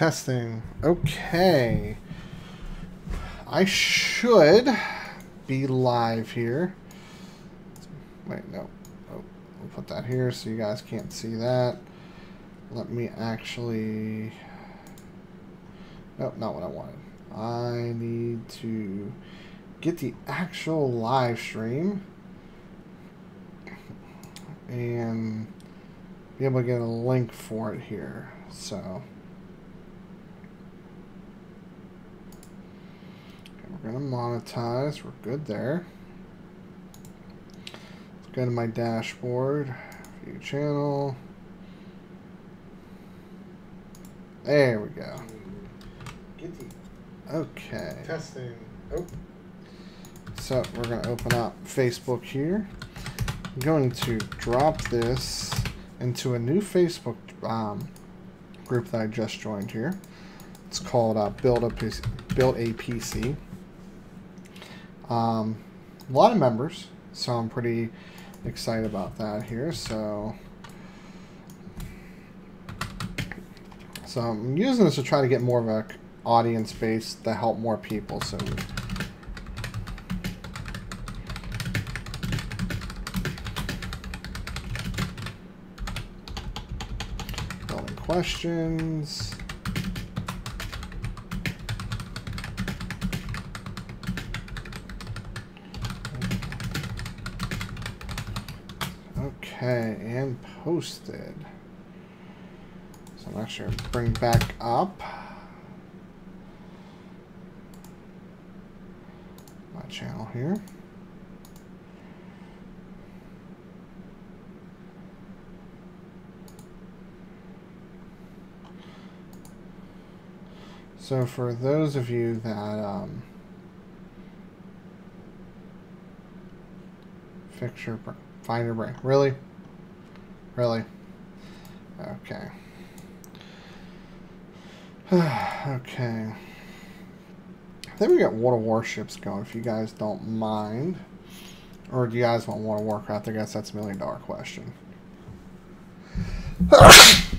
Testing. Okay. I should be live here. Wait, no. Oh, we'll put that here so you guys can't see that. Let me actually... Nope, not what I wanted. I need to get the actual live stream and be able to get a link for it here. So, okay, we're going to monetize. We're good there. Let's go to my dashboard. View channel. There we go. Okay. Testing. Oh. So we're going to open up Facebook here. I'm going to drop this into a new Facebook group that I just joined here. It's called Build a PC. A lot of members, so I'm pretty excited about that here. So I'm using this to try to get more of a audience base to help more people. So building questions. Okay, and posted. So I'm actually going to bring back up my channel here. So for those of you that fix your find your brain, really, okay. Okay. I think we got World of Warships going, if you guys don't mind. Or do you guys want World of Warcraft? I guess that's $1 million question.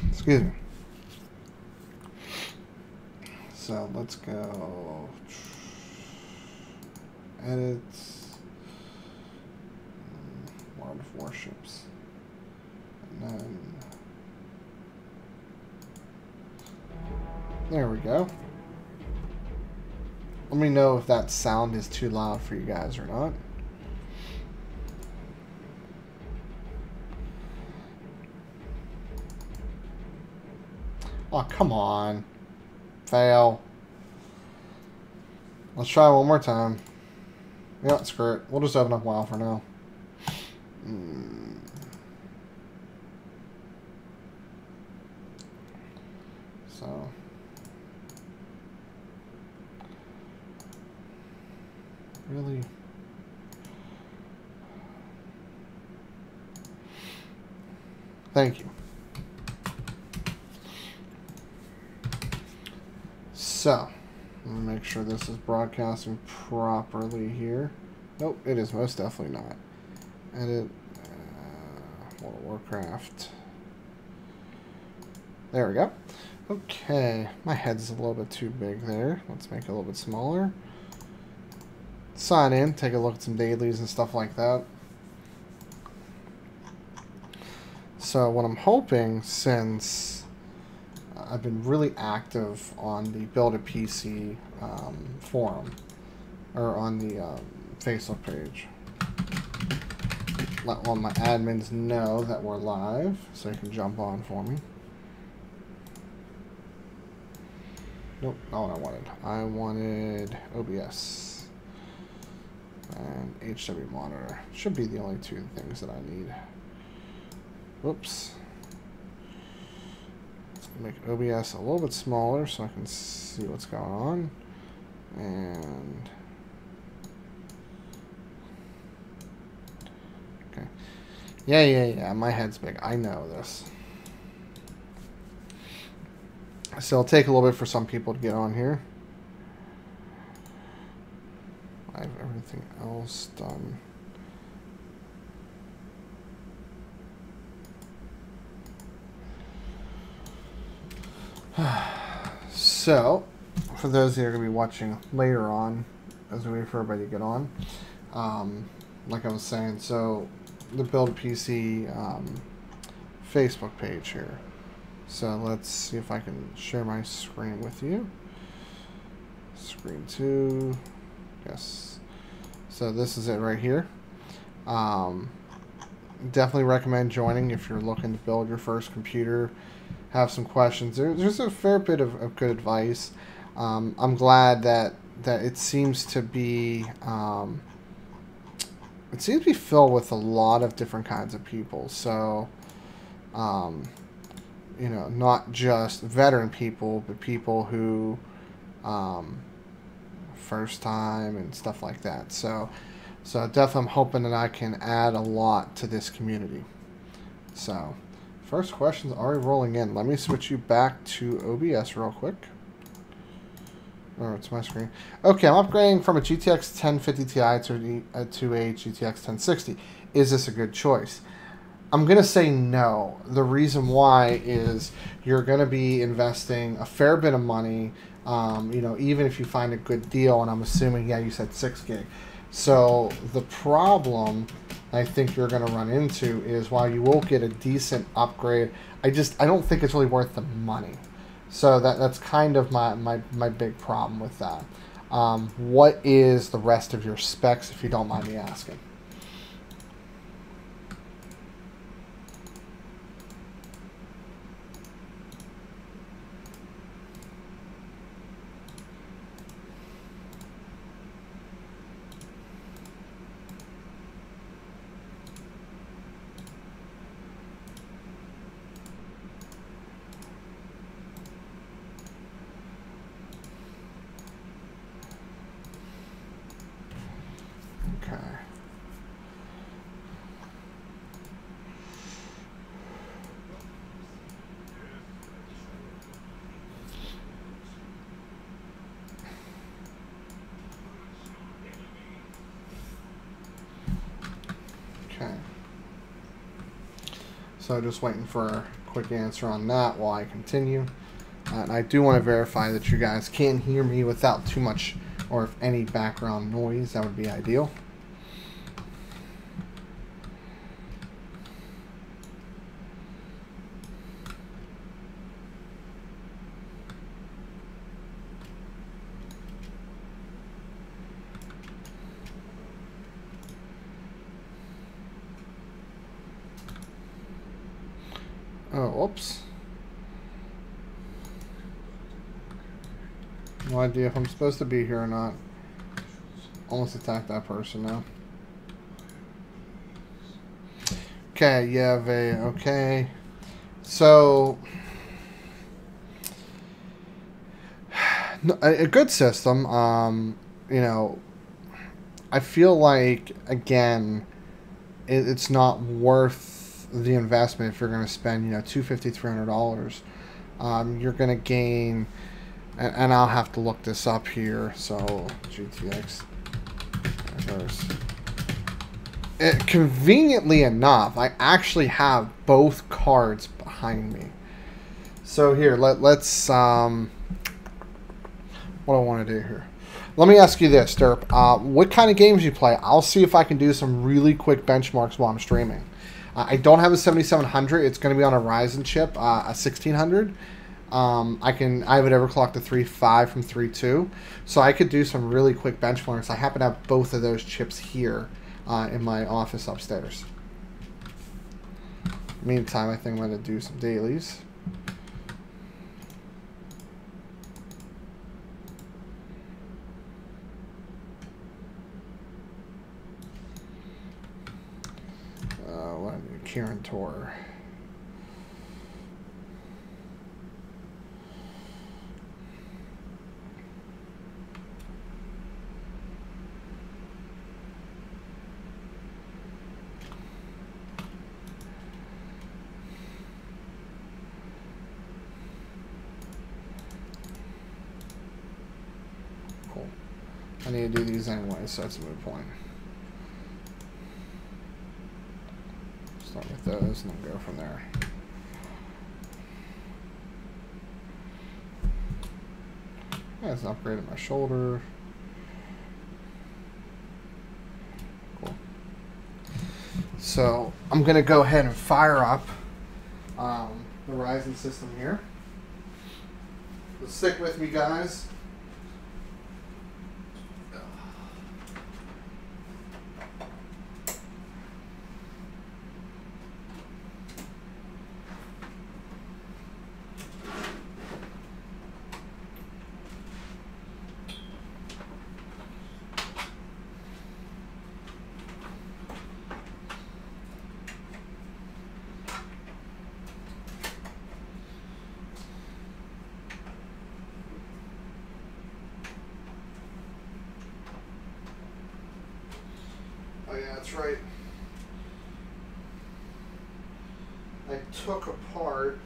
Excuse me. So let's go. Edits. World of Warships. And then... There we go. Let me know if that sound is too loud for you guys or not. Oh, come on. Fail. Let's try one more time. Yeah, screw it. We'll just open up WoW for now. So... Really? Thank you. So, let me make sure this is broadcasting properly here. Nope, it is most definitely not. Edit, World of Warcraft. There we go. Okay, my head's a little bit too big there. Let's make it a little bit smaller. Sign in, take a look at some dailies and stuff like that. So what I'm hoping, since I've been really active on the Build a PC forum, or on the Facebook page, let all my admins know that we're live, so you can jump on for me. Nope, not what I wanted. I wanted OBS. And HW monitor. Should be the only two things that I need. Whoops. Let's make OBS a little bit smaller so I can see what's going on. And... Okay. Yeah. My head's big. I know this. So it'll take a little bit for some people to get on here. I have everything else done. So, for those that are going to be watching later on, as we wait for everybody to get on, like I was saying, so the Build PC Facebook page here. So let's see if I can share my screen with you. Screen 2, yes. So this is it right here. Definitely recommend joining if you're looking to build your first computer. Have some questions. There's a fair bit of good advice. I'm glad that it seems to be filled with a lot of different kinds of people. So, you know, not just veteran people, but people who first time and stuff like that. So definitely I'm hoping that I can add a lot to this community. So, first question's already rolling in. Let me switch you back to OBS real quick. Oh, it's my screen. Okay, I'm upgrading from a GTX 1050 Ti to a GTX 1060. Is this a good choice? I'm going to say no. The reason why is you're going to be investing a fair bit of money, you know, even if you find a good deal, and I'm assuming, yeah, you said 6 gig. So the problem I think you're going to run into is while you will get a decent upgrade, I don't think it's really worth the money. So that's kind of my big problem with that. What is the rest of your specs, if you don't mind me asking? Okay. So just waiting for a quick answer on that while I continue. And I do want to verify that you guys can hear me without too much or if any background noise. That would be ideal. Oh, whoops. No idea if I'm supposed to be here or not. Almost attacked that person now. Okay, yeah, okay. So, a good system. You know, I feel like, again, it's not worth the investment if you're going to spend, you know, $250, $300. You're going to gain, and I'll have to look this up here. So GTX. Conveniently enough, I actually have both cards behind me. So here, let's what do I want to do here? Let me ask you this, Derp. What kind of games you play? I'll see if I can do some really quick benchmarks while I'm streaming. I don't have a 7700. It's going to be on a Ryzen chip, a 1600. I have it overclocked to 3.5 from 3.2, so I could do some really quick benchmarks. I happen to have both of those chips here in my office upstairs. Meantime, I think I'm going to do some dailies. What do I do? Kieran Tor. Cool. I need to do these anyway, so that's a moot point. Start with those and then go from there. Yeah, it's an upgrade at my shoulder. Cool. So I'm going to go ahead and fire up the Ryzen system here. So stick with me, guys. Oh yeah, that's right. I took apart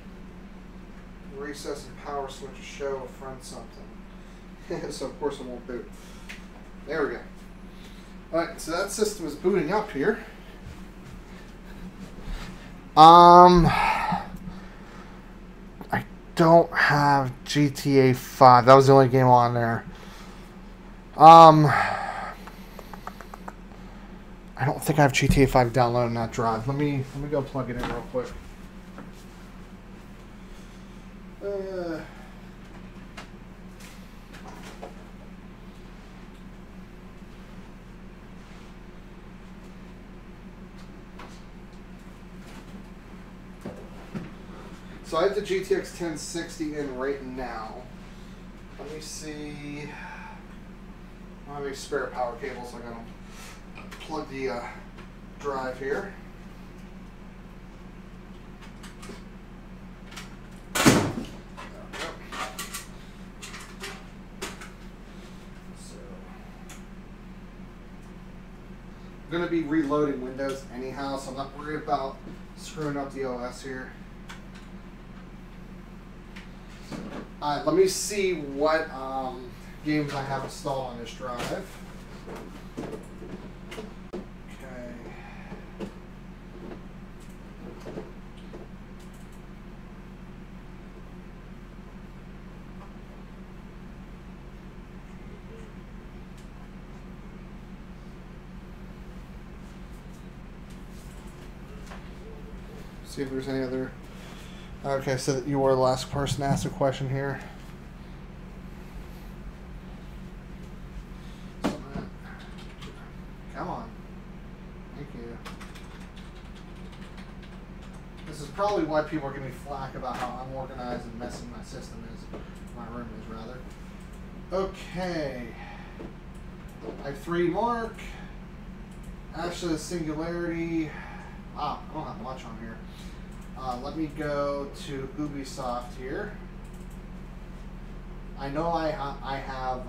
the recess and power switch to show a friend something. So of course it won't boot. There we go. Alright, so that system is booting up here. I don't have GTA 5. That was the only game on there. I don't think I have GTA 5 downloaded on that drive. Let me go plug it in real quick. So I have the GTX 1060 in right now. Let me see. I don't have any spare power cables, so I'm gonna plug the drive here. I'm going to be reloading Windows anyhow, so I'm not worried about screwing up the OS here. Alright, let me see what games I have installed on this drive. See if there's any other. Okay, so you were the last person to ask a question here. Come on. Thank you. This is probably why people are giving me flack about how unorganized and messy my system is. My room is, rather. Okay. I have 3 Mark. Ashes Singularity. Wow, I don't have much on here. Let me go to Ubisoft here. I know I have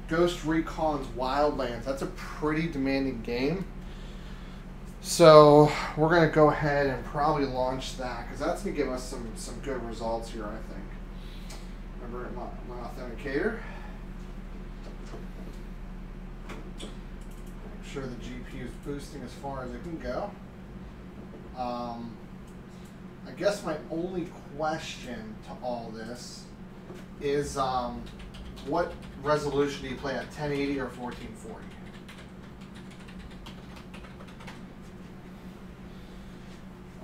Ghost Recon's Wildlands. That's a pretty demanding game. So we're going to go ahead and probably launch that because that's going to give us some good results here, I think. Remember my authenticator. Make sure the GPU is boosting as far as it can go. I guess my only question to all this is what resolution do you play at, 1080 or 1440?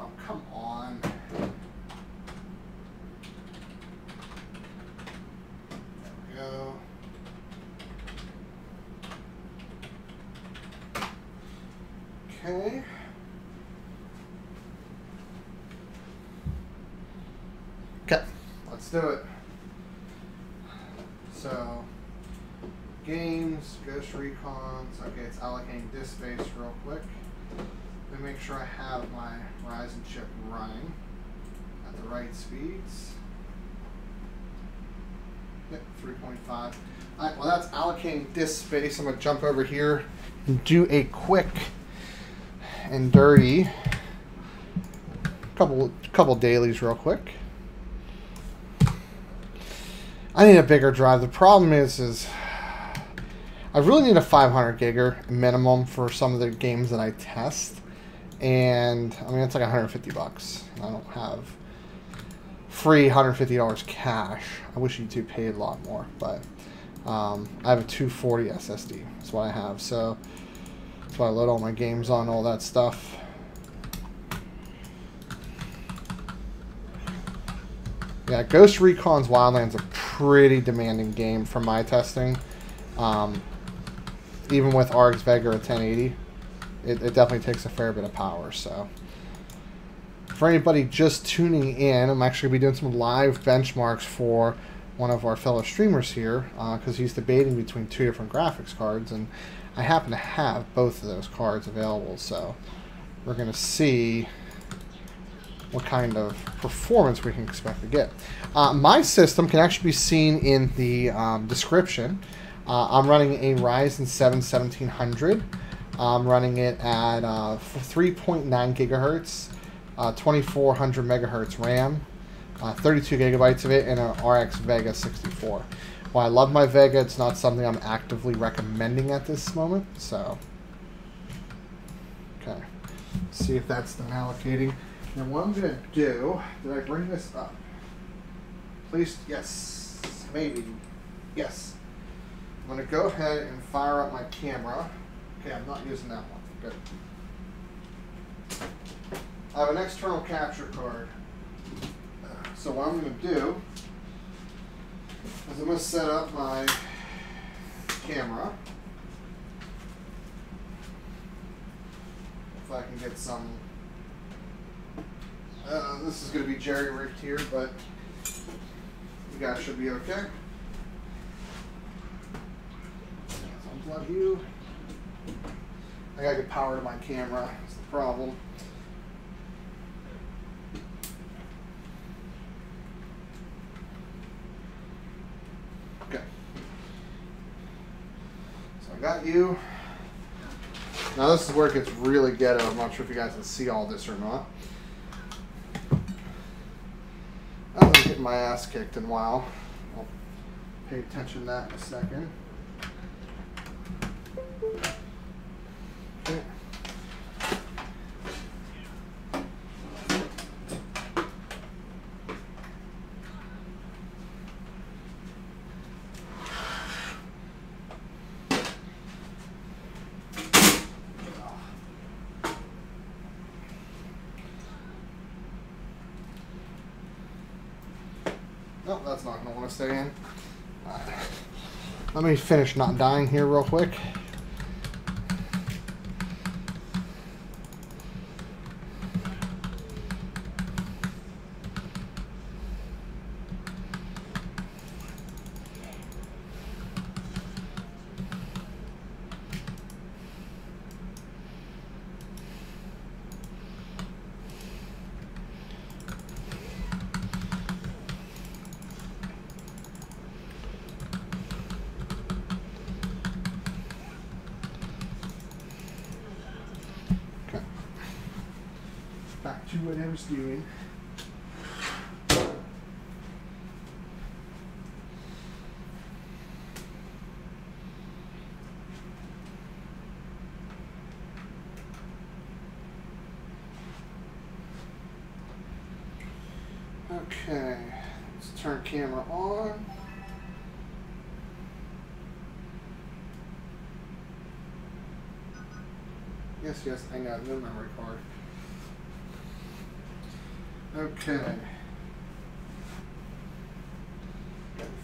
Oh, come on. There we go. Okay. Okay, let's do it. So, games, Ghost Recons. Okay, it's allocating disk space real quick. Let me make sure I have my Ryzen chip running at the right speeds. Yep, 3.5. All right, well that's allocating disk space. I'm gonna jump over here and do a quick and dirty couple dailies real quick. I need a bigger drive. The problem is I really need a 500 gigger minimum for some of the games that I test, and I mean it's like $150. I don't have free $150 cash. I wish YouTube paid a lot more, but I have a 240 SSD. That's what I have. So that's why I load all my games on, all that stuff. Yeah, Ghost Recon's Wildlands a pretty demanding game from my testing. Even with RX Vega or 1080, it definitely takes a fair bit of power. So for anybody just tuning in, I'm actually going to be doing some live benchmarks for one of our fellow streamers here, because he's debating between two different graphics cards, and I happen to have both of those cards available. So we're going to see what kind of performance we can expect to get. My system can actually be seen in the description. I'm running a Ryzen 7 1700. I'm running it at 3.9 gigahertz, 2400 megahertz RAM, 32 gigabytes of it, and an RX Vega 64. While I love my Vega, it's not something I'm actively recommending at this moment. So, okay, let's see if that's done allocating. And what I'm going to do, did I bring this up? Please, yes, maybe, yes. I'm going to go ahead and fire up my camera. Okay, I'm not using that one. Good. I have an external capture card. So what I'm going to do is I'm going to set up my camera. If I can get some... this is going to be jerry-rigged here, but you guys should be okay. Unplug you. I gotta get power to my camera. That's the problem. Okay. So I got you. Now this is where it gets really ghetto. I'm not sure if you guys can see all this or not. I'm getting my ass kicked in a while. I'll pay attention to that in a second. Okay. No, that's not going to want to stay in. Let me finish not dying here real quick. Back to what I was doing. Okay, let's turn camera on. Yes, I got no memory card. Okay.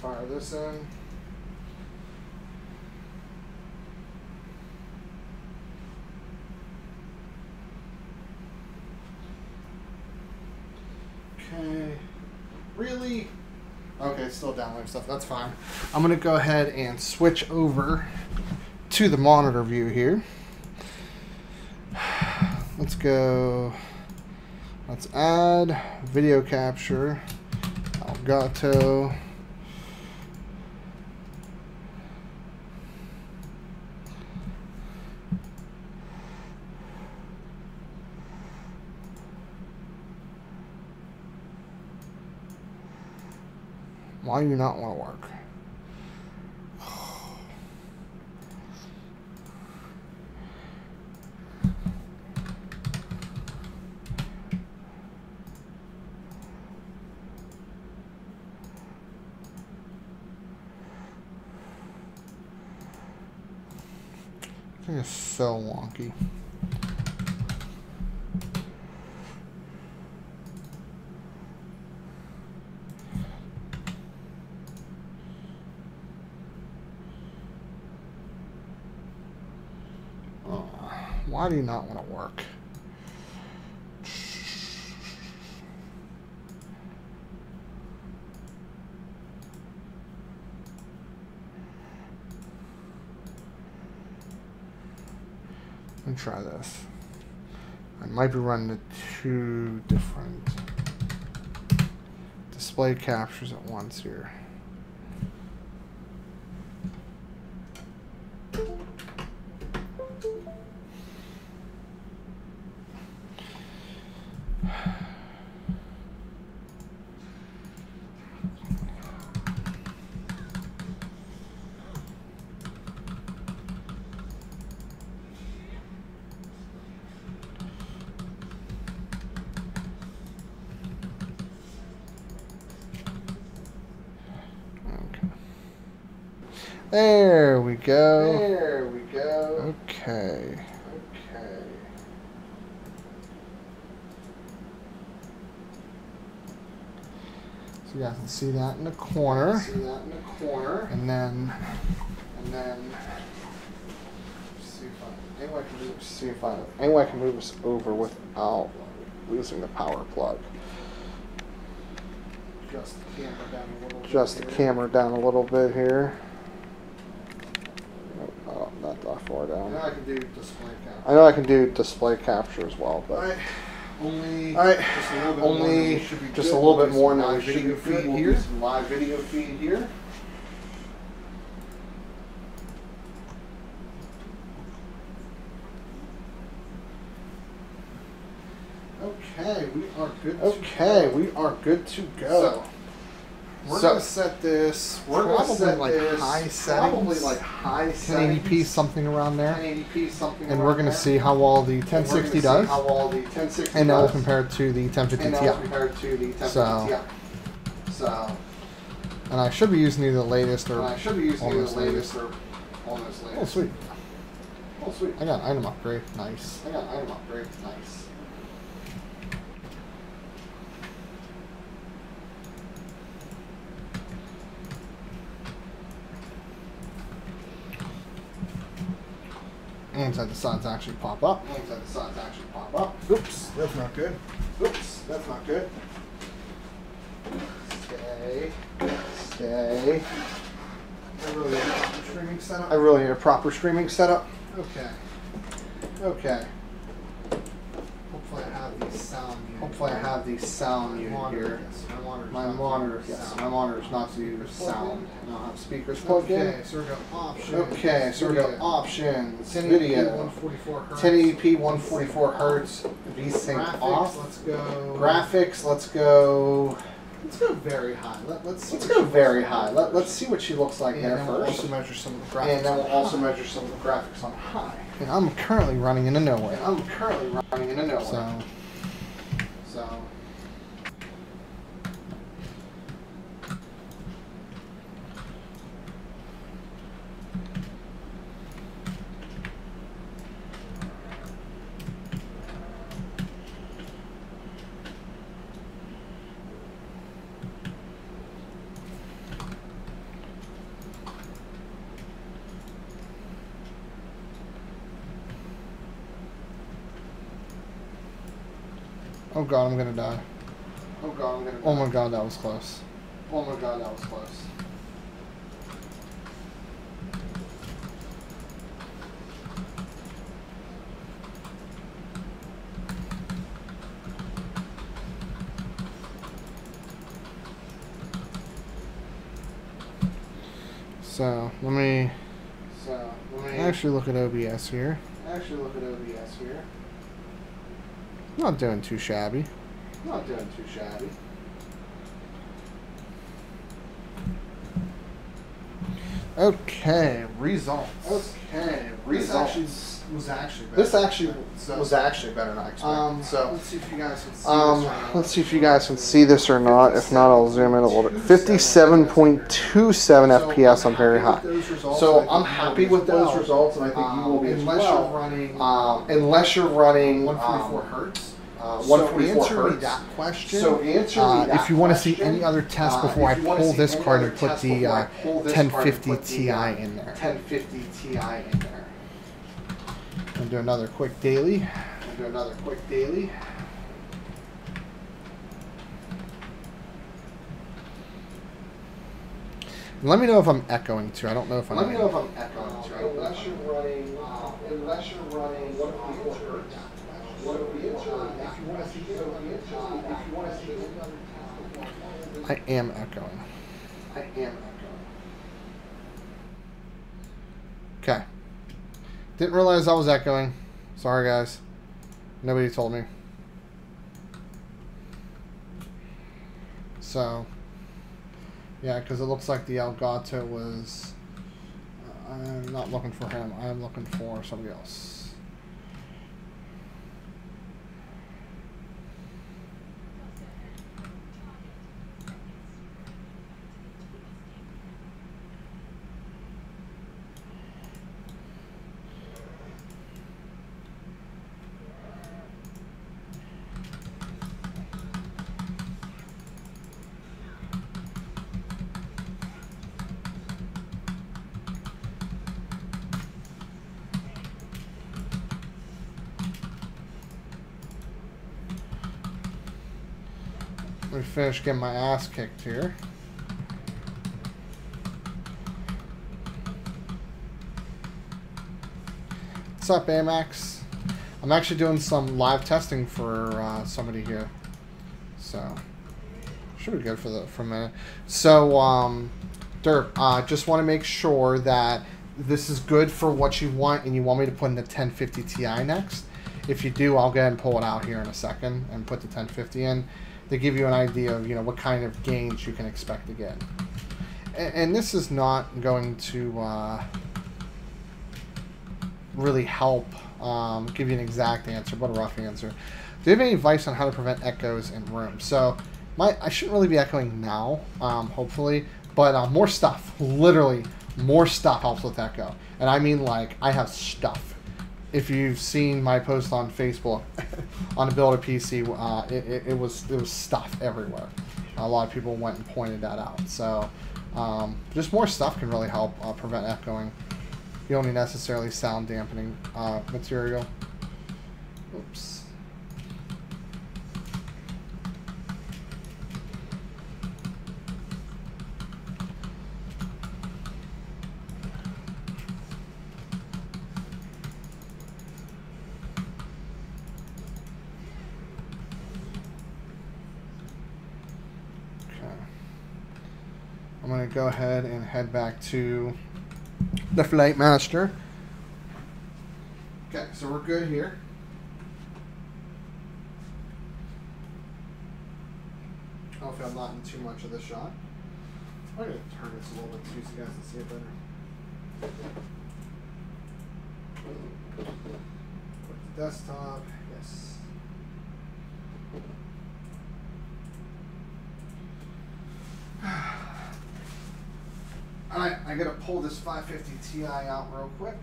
Fire this in. Okay. Really? Okay, it's still downloading stuff. That's fine. I'm going to go ahead and switch over to the monitor view here. Let's go. Let's add video capture, Elgato. Why do you not want to work? Everything is so wonky. Why do you not want to work? Let me try this. I might be running the two different display captures at once here. There we go. There we go. Okay. Okay. So you guys can see that in the corner. See that in the corner. And then see if I can move this over without losing the power plug. Just the camera down a little bit here. Oh, not that far down. I know I can do display capture. I know I can do display capture as well, but only just a little bit more than we should be feed here. Some live video feed here. Okay, we are good. Okay, we are good to go. So, we're gonna set this. We're gonna set like high settings. Probably like high settings. 1080p, something around there. 1080p, something. And we're gonna see how well the 1060 does. How well the 1060 and then we'll compare it to the 1050 Ti. So. And I should be using either the latest or almost latest. Oh sweet. Oh sweet. I got an item upgrade. Nice. Nice. And inside the sides actually pop up. Oops, that's not good. Stay. I really need a proper streaming setup. Okay. Hopefully I have the sound unit here. My monitor, yes. My monitor's not to use sound. I don't have speakers plugged in. Okay, so we got options. Video. 1080p, 144 hertz. VSync off. Let's go. Graphics, let's go. Let's go very high. Let's go very high. Let's see what she looks like there first. We'll also measure some of the graphics. And then we'll also measure some of the graphics on high. And I'm currently running into nowhere. So. Oh god, I'm gonna die. Oh my god, that was close. So, let me actually look at OBS here. Not doing too shabby. Okay, results. was actually better. This actually was actually better than I expected. So let's see if you guys can see this. Let's see if you guys can see this or not. If not, I'll zoom in a little bit. 57.27 FPS on very high. So I'm happy with those results, and I think you will be as well. Unless you're running 144 hertz. 144 hertz. That question. So answer me that if you want to see any other tests before I pull this card and put the 1050 Ti in there. 1050 Ti in there. I'll do another quick daily. Let me know if I'm echoing too. I don't know if I'm. Unless you're running 144 hertz. I am echoing. Okay. Didn't realize I was echoing. Sorry, guys. Nobody told me. So, yeah, because it looks like the Elgato was... I'm not looking for him. I'm looking for somebody else. Let me finish getting my ass kicked here. What's up, Amax? I'm actually doing some live testing for somebody here, so should be good for a minute. So, Derp, just want to make sure that this is good for what you want, and you want me to put in the 1050 Ti next. If you do, I'll go ahead and pull it out here in a second and put the 1050 in. To give you an idea of, what kind of gains you can expect to get. And this is not going to really help give you an exact answer, but a rough answer. Do you have any advice on how to prevent echoes in rooms? So, I shouldn't really be echoing now, hopefully, but more stuff. Literally, more stuff helps with echo. And I mean, like, I have stuff. If you've seen my post on Facebook on the Build a PC, it was stuff everywhere. A lot of people went and pointed that out. So just more stuff can really help prevent echoing. You don't need necessarily sound dampening material. Oops. I'm going to go ahead and head back to the Flight Master. Okay, so we're good here. Hopefully I'm not in too much of the shot. I'm going to turn this a little bit too so you guys can see it better. Put the desktop, yes. Alright, I gotta pull this 550 Ti out real quick.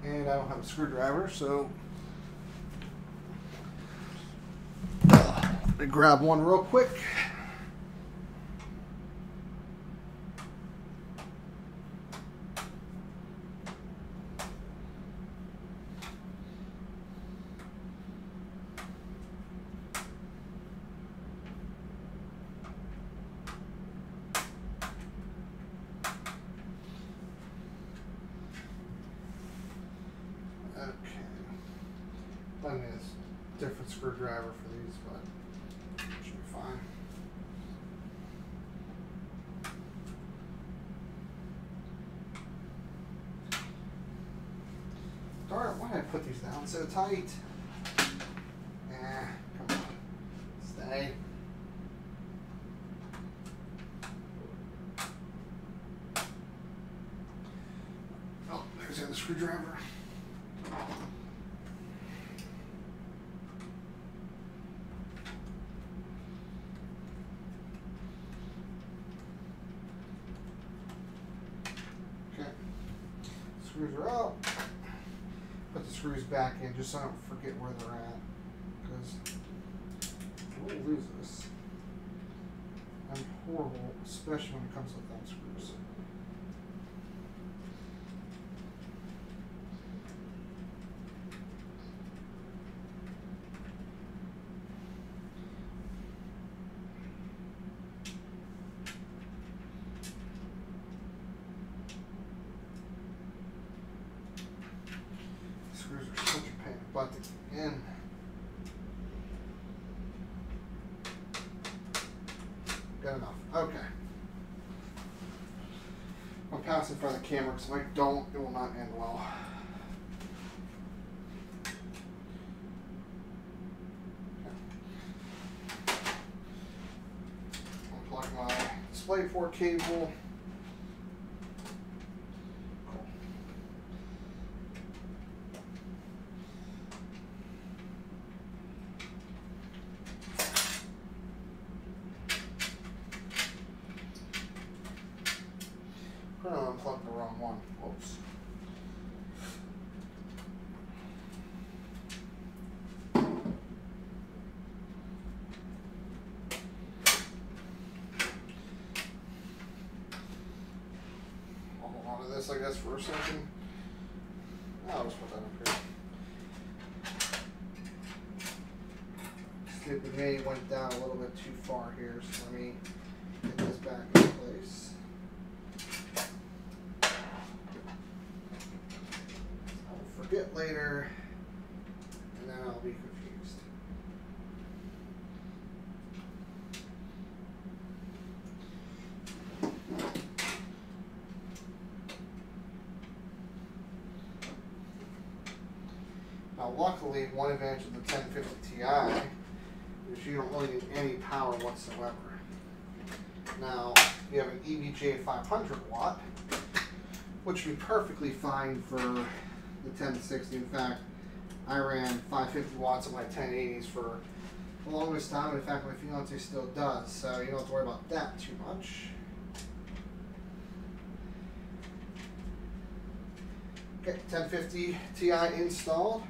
And I don't have a screwdriver, so let me grab one real quick. I mean, it's a different screwdriver for these, but it should be fine. Darn it, why did I put these down so tight? Come on. Stay. Oh, there's the other screwdriver. Okay. Screws are out. Put the screws back in just so I don't forget where they're at. Because we'll lose this. I'm horrible, especially when it comes with thumb screws. Screws are such a pain in the butt to get in. Good enough. Okay. I'll pass in front of the camera because if I don't, it will not end well. Okay. Unplug my DisplayPort cable. I unplugged the wrong one. Whoops. I'll hold on to this, I guess, for a second. I'll just put that up here. Stupid me went down a little bit too far here, so let me get this back in place. Forget later, and then I'll be confused. Now, luckily, one advantage of the 1050 Ti is you don't really need any power whatsoever. Now, you have an EVGA 500 watt, which would be perfectly fine for the 1060. In fact, I ran 550 watts of my 1080s for the longest time. In fact, my fiance still does, so you don't have to worry about that too much. Okay, 1050 Ti installed.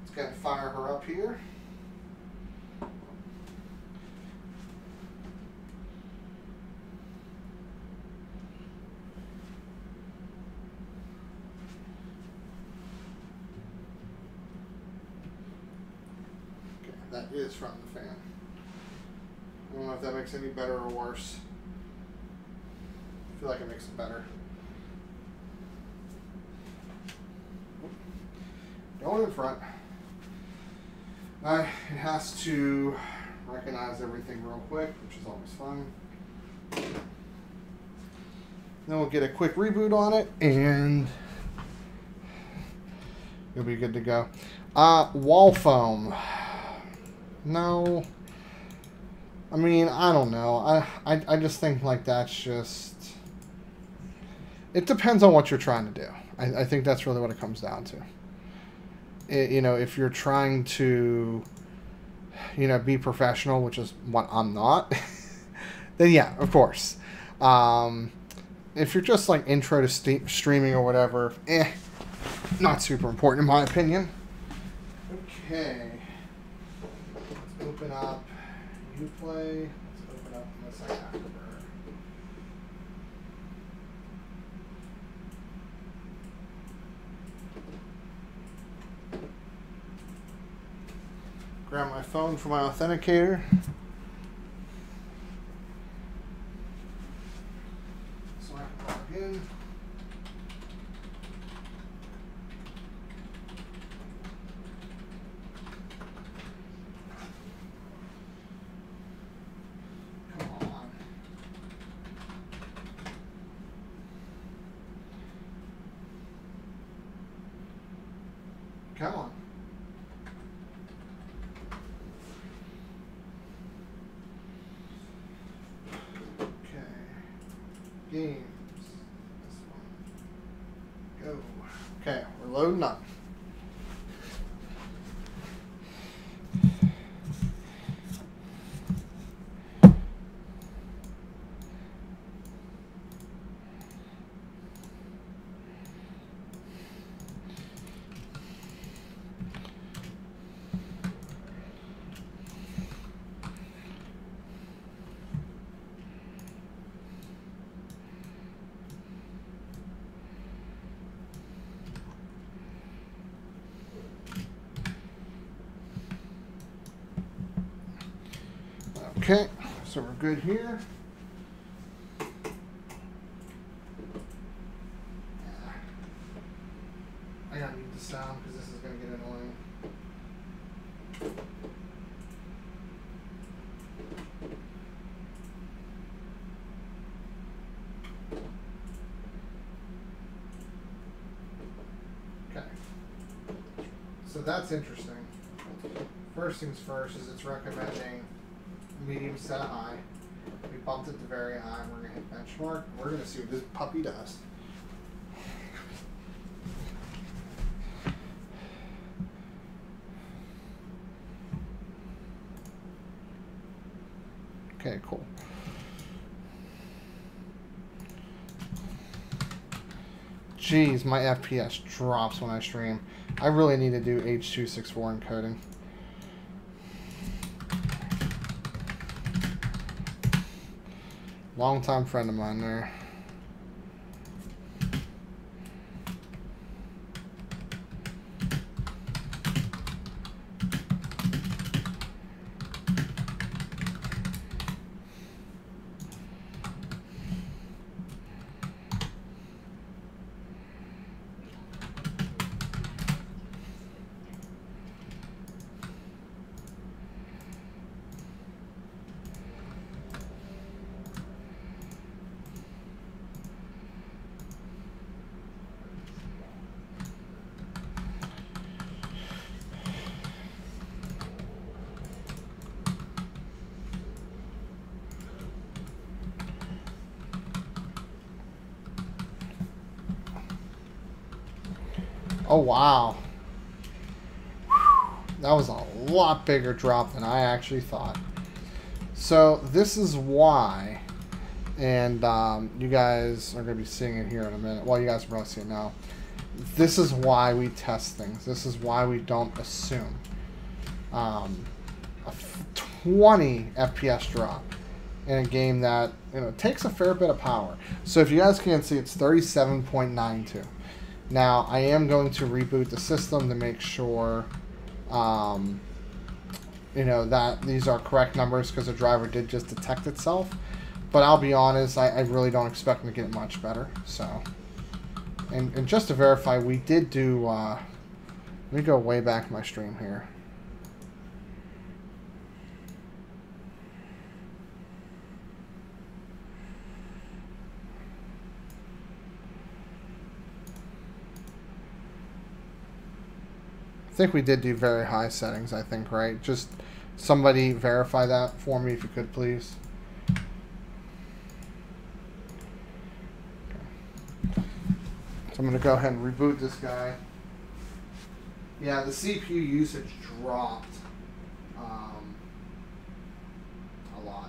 Let's go ahead and fire her up here. That is from the fan. I don't know if that makes it any better or worse. I feel like it makes it better. Going in front. It has to recognize everything real quick, which is always fun. Then we'll get a quick reboot on it, and you'll be good to go. Wall foam. No, I mean, I don't know. I just think like that's just, it depends on what you're trying to do. I think that's really what it comes down to. You know, if you're trying to, you know, be professional, which is what I'm not, then yeah, of course. If you're just like intro to streaming or whatever, not super important in my opinion. Okay. Open up Uplay. Let's open up unless I Afterburner. Grab my phone for my authenticator. So I can log in. Come on. Okay. Games. This one. Go. Okay, we're loading up. Okay, so we're good here. I gotta mute the sound because this is gonna get annoying. Okay, so that's interesting. First things first is it's recommending medium set high. We bumped it to very high. We're gonna hit benchmark. We're gonna see what this puppy does. Okay, cool. Jeez, my FPS drops when I stream. I really need to do H.264 encoding. Longtime friend of mine there. Oh, wow. That was a lot bigger drop than I actually thought. So this is why, and you guys are going to be seeing it here in a minute. Well, you guys will probably see it now. This is why we test things. This is why we don't assume. A 20 FPS drop in a game that takes a fair bit of power. So if you guys can't see, it's 37.92. Now, I am going to reboot the system to make sure, that these are correct numbers because the driver did just detect itself. But I'll be honest, I really don't expect them to get much better. So, and just to verify, we did do, let me go way back in my stream here. I think we did do very high settings, I think, right? Just somebody verify that for me if you could, please. Okay. So I'm going to go ahead and reboot this guy. Yeah, the CPU usage dropped a lot.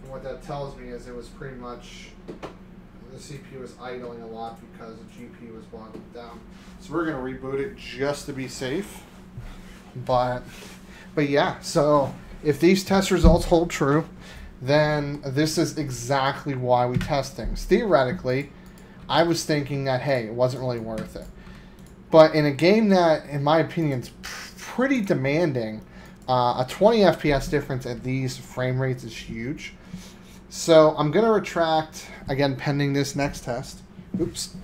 What that tells me is it was pretty much the CPU was idling a lot because the GPU was bogging down. So we're going to reboot it just to be safe. But yeah, so if these test results hold true, then this is exactly why we test things. Theoretically, I was thinking that, hey, it wasn't really worth it. But in a game that, in my opinion, is pretty demanding, a 20 FPS difference at these frame rates is huge. So I'm going to retract, again, pending this next test. Oops.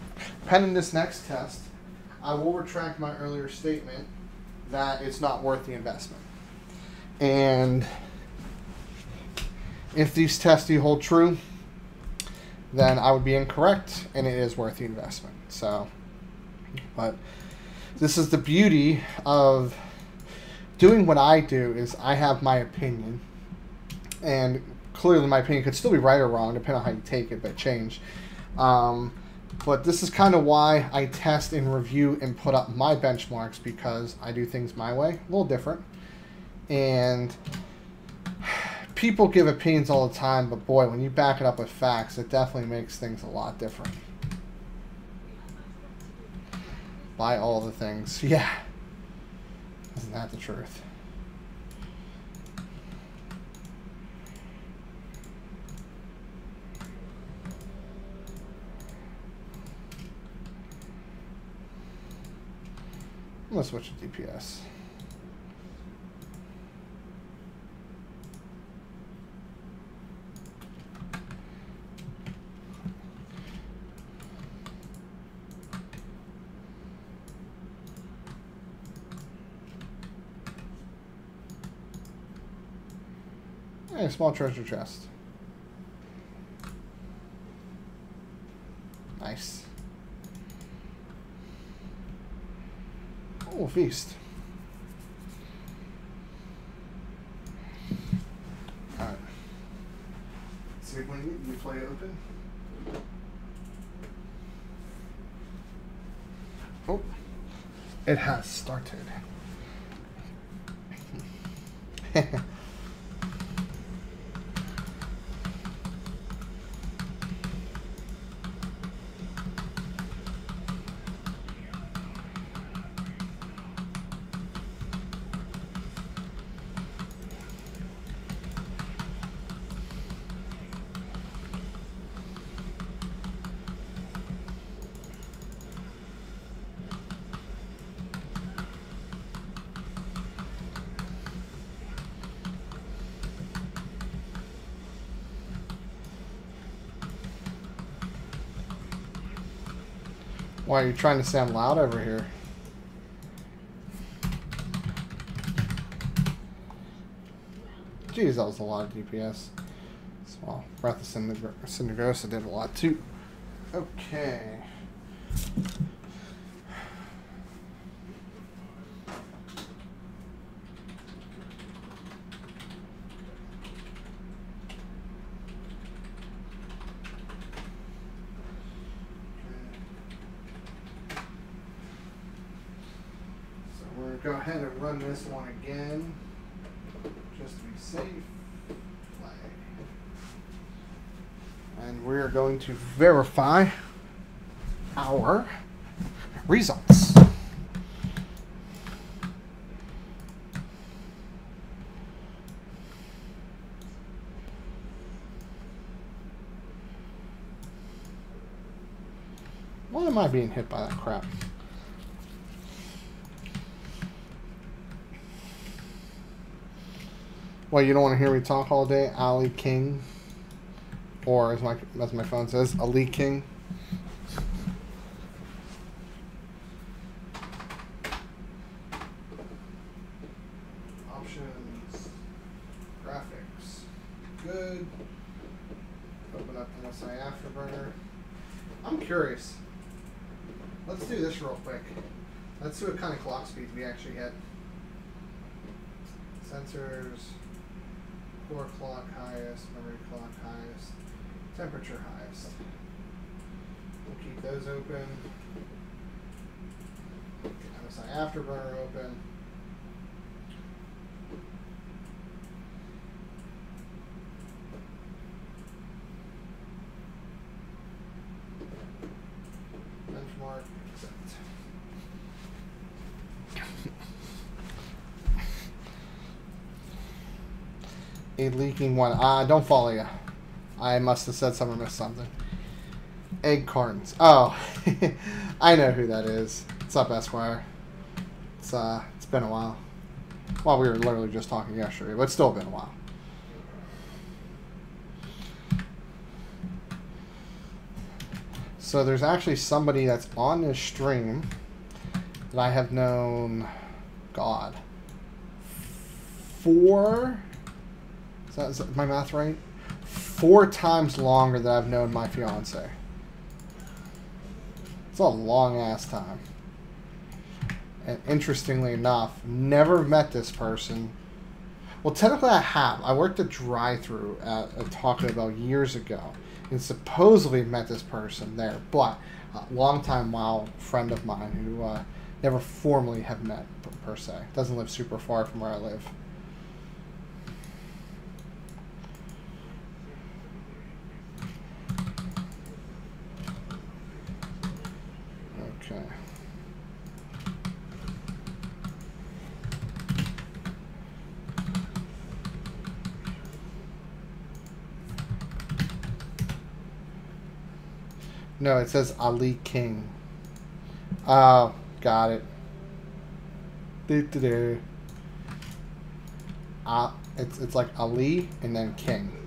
Pending this next test, I will retract my earlier statement that it's not worth the investment. And if these tests do hold true, then I would be incorrect, and it is worth the investment. So, but this is the beauty of doing what I do, is I have my opinion. And clearly my opinion could still be right or wrong, depending on how you take it, but change. But this is kind of why I test and review and put up my benchmarks, because I do things my way, a little different. And people give opinions all the time, but boy, when you back it up with facts, it definitely makes things a lot different. Buy all the things. Yeah. Isn't that the truth? I'm going to switch to DPS. Hey, small treasure chest. Nice. Oh, feast. Alright. So when you play open. Oh, it has started. Why are you trying to sound loud over here? Jeez, that was a lot of DPS. Well, Breath of Cindergrosa did a lot too. Okay. Go ahead and run this one again, just to be safe. Flag. And we're going to verify our results. Why am I being hit by that crap? Well, you don't want to hear me talk all day, Ali King, or as my phone says, Ali King. Options, graphics, good. Open up MSI Afterburner. I'm curious. Let's do this real quick. Let's see what kind of clock speeds we actually hit. Sensors. Core clock highest, memory clock highest, temperature highest. We'll keep those open. MSI Afterburner open. Benchmark, accept. A leaking one. Don't follow you. I must have said something or missed something. Egg cartons. Oh, I know who that is. What's up, Esquire? It's been a while. Well, we were literally just talking yesterday, but it's still been a while. So there's actually somebody that's on this stream that I have known, God, is that my math right? 4 times longer than I've known my fiance. It's a long ass time. And interestingly enough, never met this person. Well, technically I have. I worked a drive-through at a Taco Bell years ago, and supposedly met this person there. But a long-time friend of mine who never formally have met per se. Doesn't live super far from where I live. Okay. No, it says Ali King. Oh, got it. It's like Ali and then King.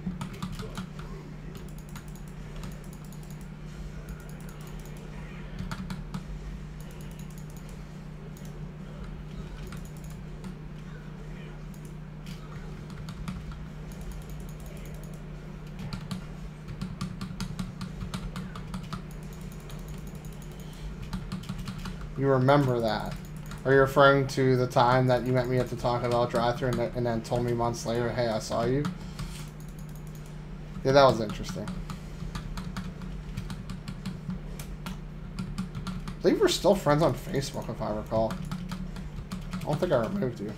You remember that. Are you referring to the time that you met me at the Taco Bell drive-thru and then told me months later, hey, I saw you? Yeah, that was interesting. I believe we're still friends on Facebook, if I recall. I don't think I removed you.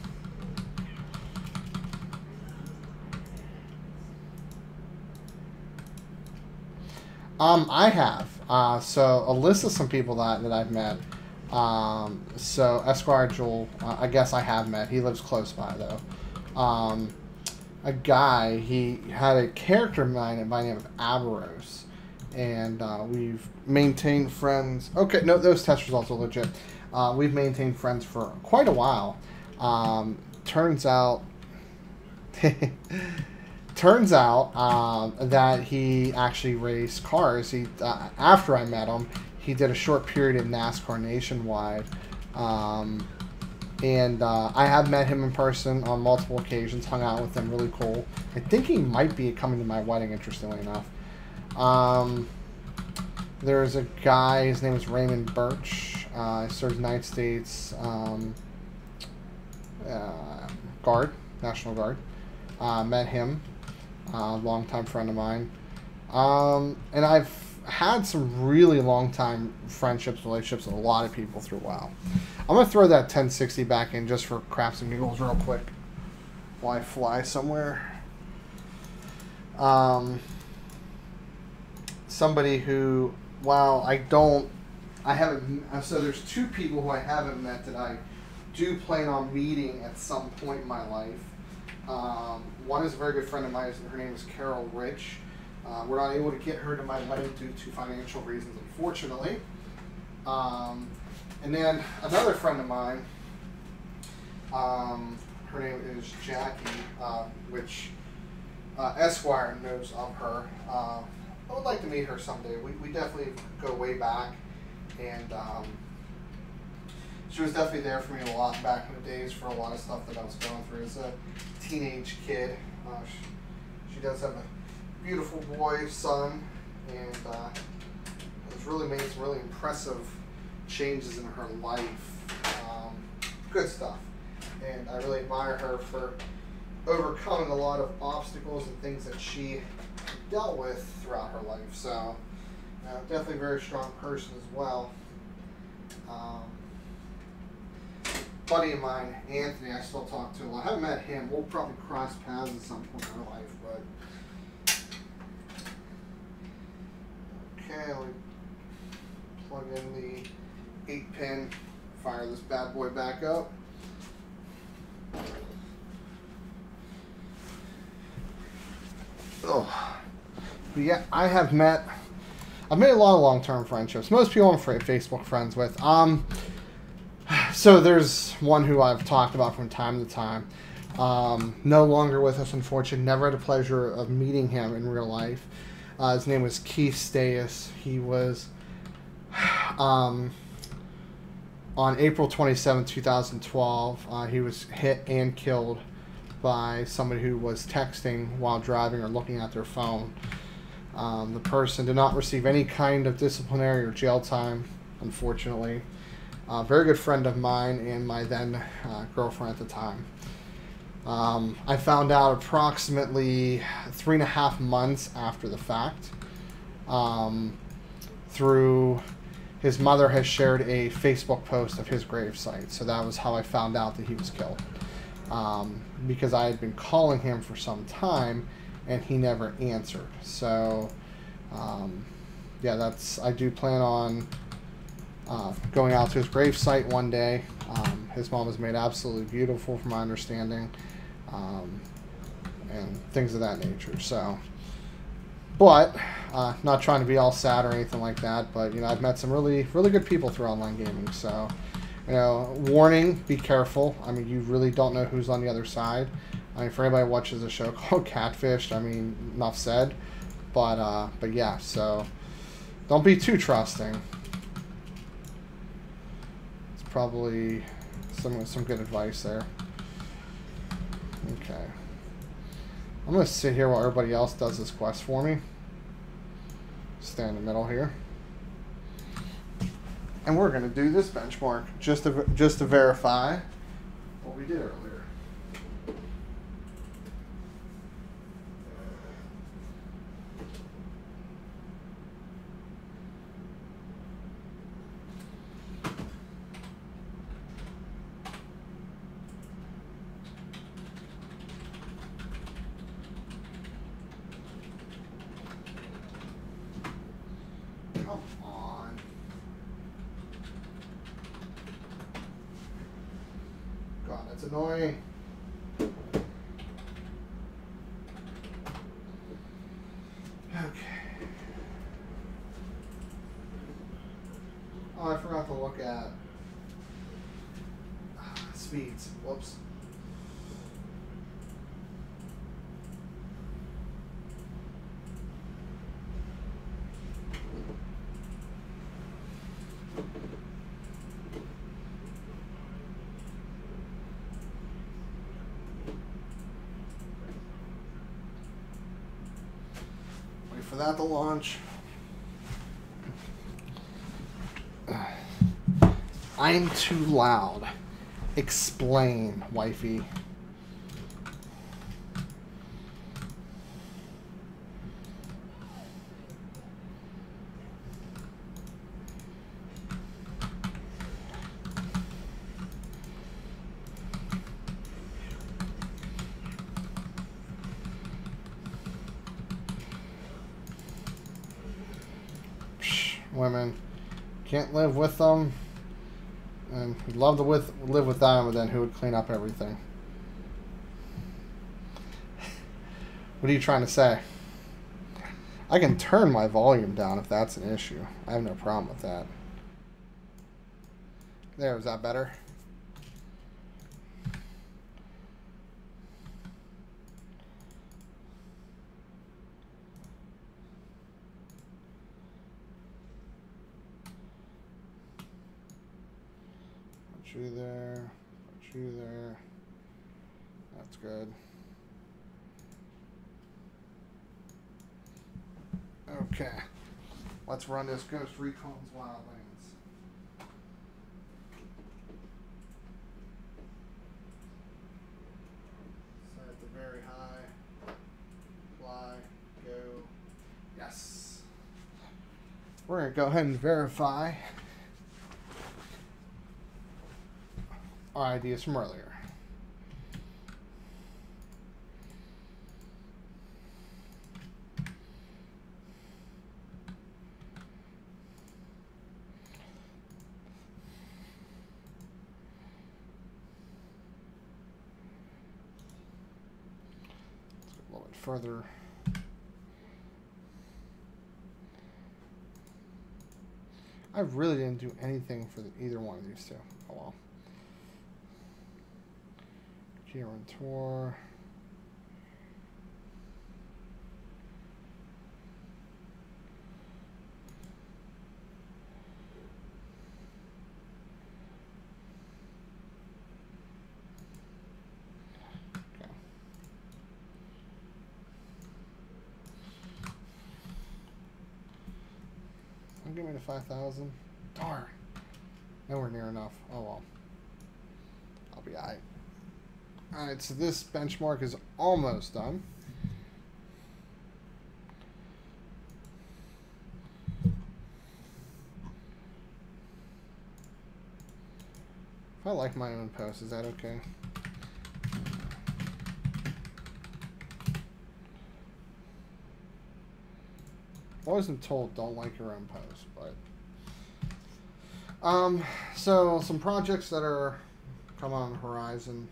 I have. So a list of some people that I've met. So Esquire Joel, I guess I have met. He lives close by though. A guy, he had a character by the name of Aberos, and we've maintained friends. Okay, no, those test results are legit. We've maintained friends for quite a while. Turns out that he actually raced cars. He after I met him, he did a short period in NASCAR nationwide. And I have met him in person on multiple occasions, hung out with him, really cool. I think he might be coming to my wedding, interestingly enough. There's a guy, his name is Raymond Birch. He serves United States Guard, National Guard. Met him, longtime friend of mine. And I've had some really long-time friendships, relationships with a lot of people through WoW. I'm going to throw that 1060 back in just for craps and giggles real quick while I fly somewhere. Somebody who, while I haven't, so there's two people who I haven't met that I do plan on meeting at some point in my life. One is a very good friend of mine. Her name is Carol Rich. We're not able to get her to my wedding due to financial reasons, unfortunately. And then another friend of mine, her name is Jackie, which Esquire knows of her. I would like to meet her someday. We definitely go way back, and she was definitely there for me a lot back in the days for a lot of stuff that I was going through as a teenage kid. She does have a beautiful boy, son, and has really made some really impressive changes in her life. Good stuff. And I really admire her for overcoming a lot of obstacles and things that she dealt with throughout her life. So, definitely a very strong person as well. Buddy of mine, Anthony, I still talk to a lot. I haven't met him. We'll probably cross paths at some point in our life, but okay, we plug in the 8-pin, fire this bad boy back up. Oh, but yeah, I've made a lot of long-term friendships. Most people I'm Facebook friends with. So there's one who I've talked about from time to time. No longer with us, unfortunately. Never had the pleasure of meeting him in real life. His name was Keith Stayus. He was on April 27, 2012. He was hit and killed by somebody who was texting while driving or looking at their phone. The person did not receive any kind of disciplinary or jail time, unfortunately. Very good friend of mine and my then girlfriend at the time. I found out approximately 3.5 months after the fact. Through his mother has shared a Facebook post of his gravesite, so that was how I found out that he was killed. Because I had been calling him for some time, and he never answered. So, yeah, I do plan on going out to his gravesite one day. His mom was made absolutely beautiful, from my understanding, and things of that nature. So, but not trying to be all sad or anything like that. But you know, I've met some really, really good people through online gaming. So, you know, warning: be careful. I mean, you really don't know who's on the other side. I mean, for anybody who watches a show called Catfish, I mean, enough said. But yeah, so don't be too trusting. It's probably some good advice there. Okay. I'm going to sit here while everybody else does this quest for me. Stay in the middle here. And we're going to do this benchmark just to verify what we did earlier. Come on. God, that's annoying. Okay. Oh, I forgot to look at speeds. Whoops. Wait for that to launch. I'm too loud. Explain, wifey. Women can't live with them, and we'd love to live with them, but then who would clean up everything? What are you trying to say? I can turn my volume down if that's an issue. I have no problem with that. There, is that better? Put you there. Put you there. That's good. Okay. Let's run this Ghost Recon's Wildlands. Set it to very high. Apply. Go. Yes. We're going to go ahead and verify our ideas from earlier. Let's go a little bit further. I really didn't do anything for either one of these two. Oh well. Tour. Okay. Give me the 5,000. Darn. Nowhere near enough. Oh well. I'll be alright. Alright, so this benchmark is almost done. I like my own post. Is that okay? I wasn't told don't like your own post, but so some projects that are coming on the horizon.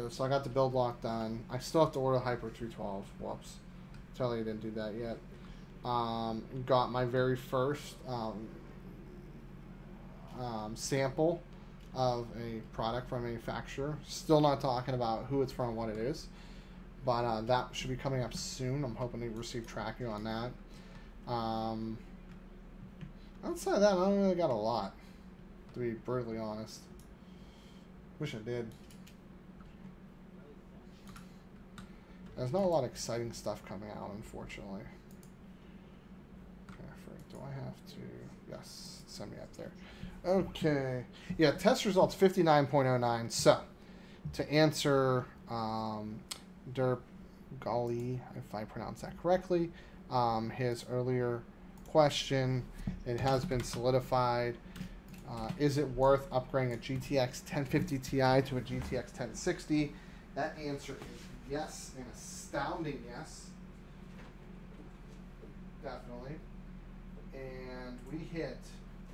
So I got the build lock done. I still have to order Hyper 212. Whoops, totally didn't do that yet. Got my very first sample of a product from a manufacturer. Still not talking about who it's from, what it is, but that should be coming up soon. I'm hoping to receive tracking on that. Outside of that, I don't really got a lot, to be brutally honest. Wish I did. There's not a lot of exciting stuff coming out, unfortunately. Do I have to? Yes, send me up there. Okay. Yeah, test results 59.09. So, to answer Derp Gali, if I pronounce that correctly, his earlier question, it has been solidified. Is it worth upgrading a GTX 1050 Ti to a GTX 1060? That answer is yes, an astounding yes. Definitely. And we hit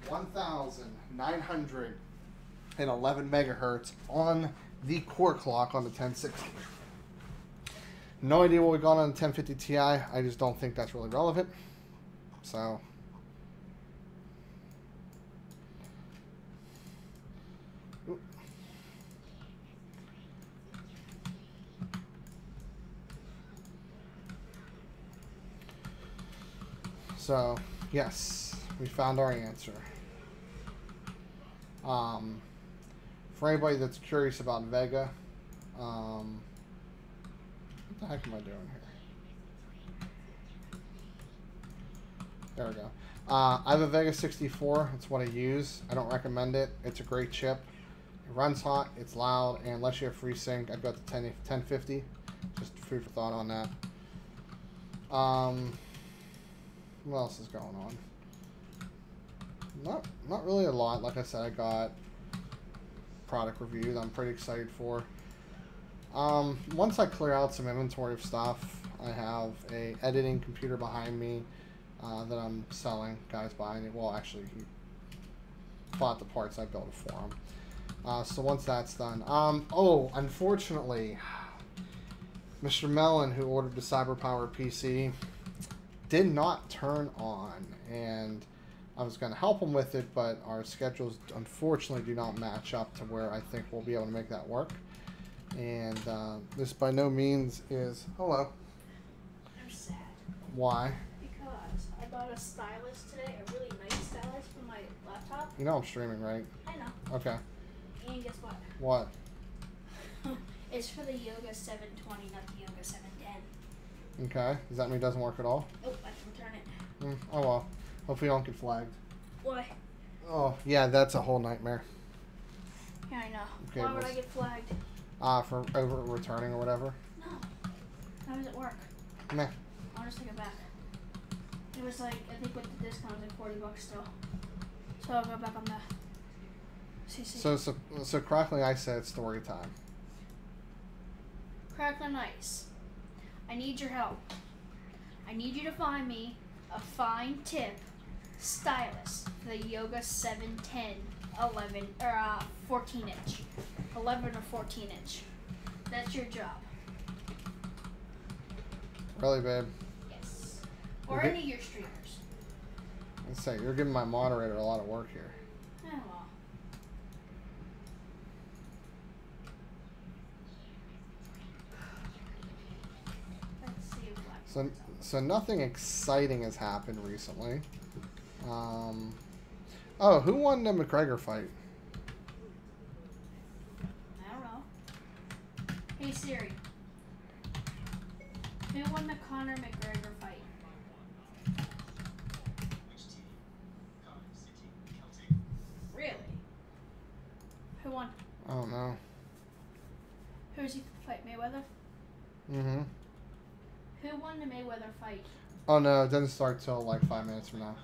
1,911 megahertz on the core clock on the 1060. No idea what we got on the 1050 Ti. I just don't think that's really relevant. So, yes, we found our answer. For anybody that's curious about Vega, what the heck am I doing here? There we go. I have a Vega 64. It's what I use. I don't recommend it. It's a great chip. It runs hot. It's loud. And unless you have FreeSync, I've got the 1050. Just food for thought on that. What else is going on? Not really a lot. Like I said, I got product reviews I'm pretty excited for. Once I clear out some inventory of stuff, I have a editing computer behind me that I'm selling. Guys buying it. Well, actually, he bought the parts. I built it for him. So once that's done, oh, unfortunately, Mr. Mellon, who ordered the CyberPower PC, did not turn on, and I was going to help him with it, but our schedules unfortunately do not match up to where I think we'll be able to make that work. And this by no means is... Hello. I'm sad. Why? Because I bought a stylus today, a really nice stylus for my laptop. You know I'm streaming, right? I know. Okay. And guess what? What? It's for the Yoga 720, not the Yoga 710. Okay. Does that mean it doesn't work at all? Nope, I can return it. Oh well. Hopefully you don't get flagged. Why? Oh, yeah, that's a whole nightmare. Yeah, I know. Okay, Why would I get flagged? For over returning or whatever? No. How does it work? Meh. I'll just take it back. It was like, I think with the discount, it was like $40 still. So I'll go back on the CC. So Crackling Ice said story time. Crackling Ice, I need your help. I need you to find me a fine tip stylus for the Yoga 710 11 or 14 inch. 11 or 14 inch. That's your job. Really, babe? Yes. Or any of your streamers. Let's say you're giving my moderator a lot of work here. Oh well. Let's see what. So nothing exciting has happened recently. Oh, who won the McGregor fight? I don't know. Hey Siri. Who won the Conor McGregor fight? Really? won? I don't know. Who's he fight? Mayweather? Mm-hmm. Who won the Mayweather fight? Oh, no, it doesn't start till like 5 minutes from now.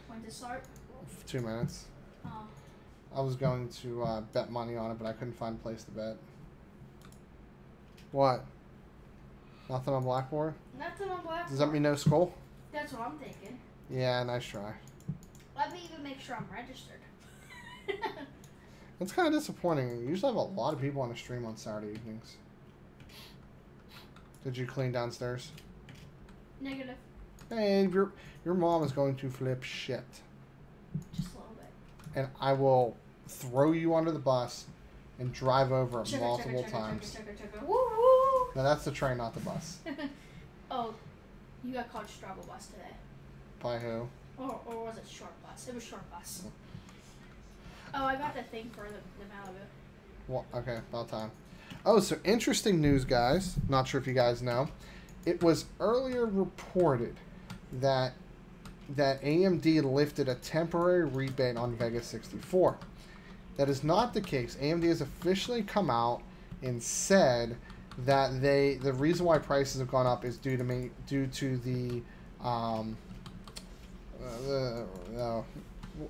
When did it start? 2 minutes. Oh. I was going to bet money on it, but I couldn't find a place to bet. What? Nothing on Blackboard? Nothing on Blackboard. Does that mean no skull? That's what I'm thinking. Yeah, nice try. Let me even make sure I'm registered. It's kind of disappointing. You usually have a lot of people on the stream on Saturday evenings. Did you clean downstairs? Negative. Hey, your mom is going to flip shit. Just a little bit. And I will throw you under the bus and drive over it multiple times. Woo woo! Now that's the train, not the bus. Oh, you got called struggle bus today. By who? Or was it short bus? It was short bus. Oh, I got the thing for the Malibu. Well, okay, about time. Oh, so interesting news, guys. Not sure if you guys know. It was earlier reported that AMD lifted a temporary rebate on Vega 64. That is not the case. AMD has officially come out and said that the reason why prices have gone up is due to the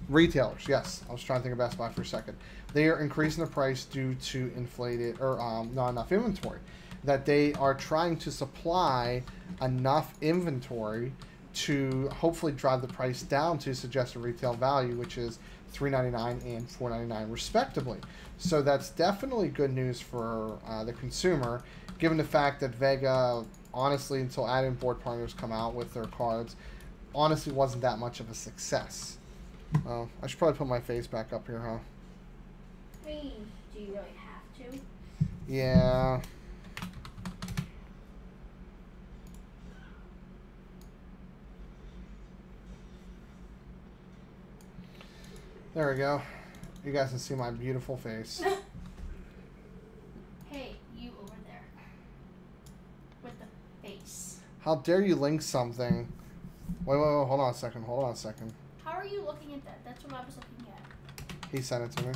retailers. Yes, I was trying to think of Best Buy for a second. They are increasing the price due to inflated or not enough inventory. That they are trying to supply enough inventory to hopefully drive the price down to suggested retail value, which is $399 and $499 respectively. So that's definitely good news for the consumer, given the fact that Vega, honestly, until add-in board partners come out with their cards, honestly wasn't that much of a success. I should probably put my face back up here, huh? I mean, do you really have to? Yeah. There we go. You guys can see my beautiful face. Hey, you over there. With the face. How dare you link something? Wait, hold on a second. Hold on a second. How are you looking at that? That's what I was looking at. He sent it to me.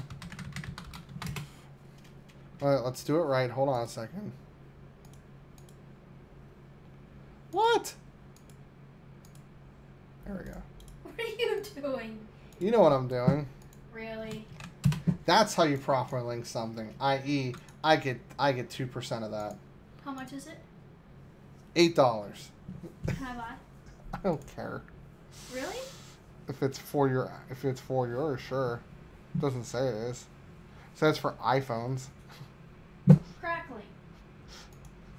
Alright, let's do it right. Hold on a second. What? There we go. What are you doing? You know what I'm doing. Really? That's how you properly link something. I.e., I get 2% of that. How much is it? $8. Can I buy? I don't care. Really? If it's for yours, sure. It doesn't say it is. It says for iPhones. Crackling.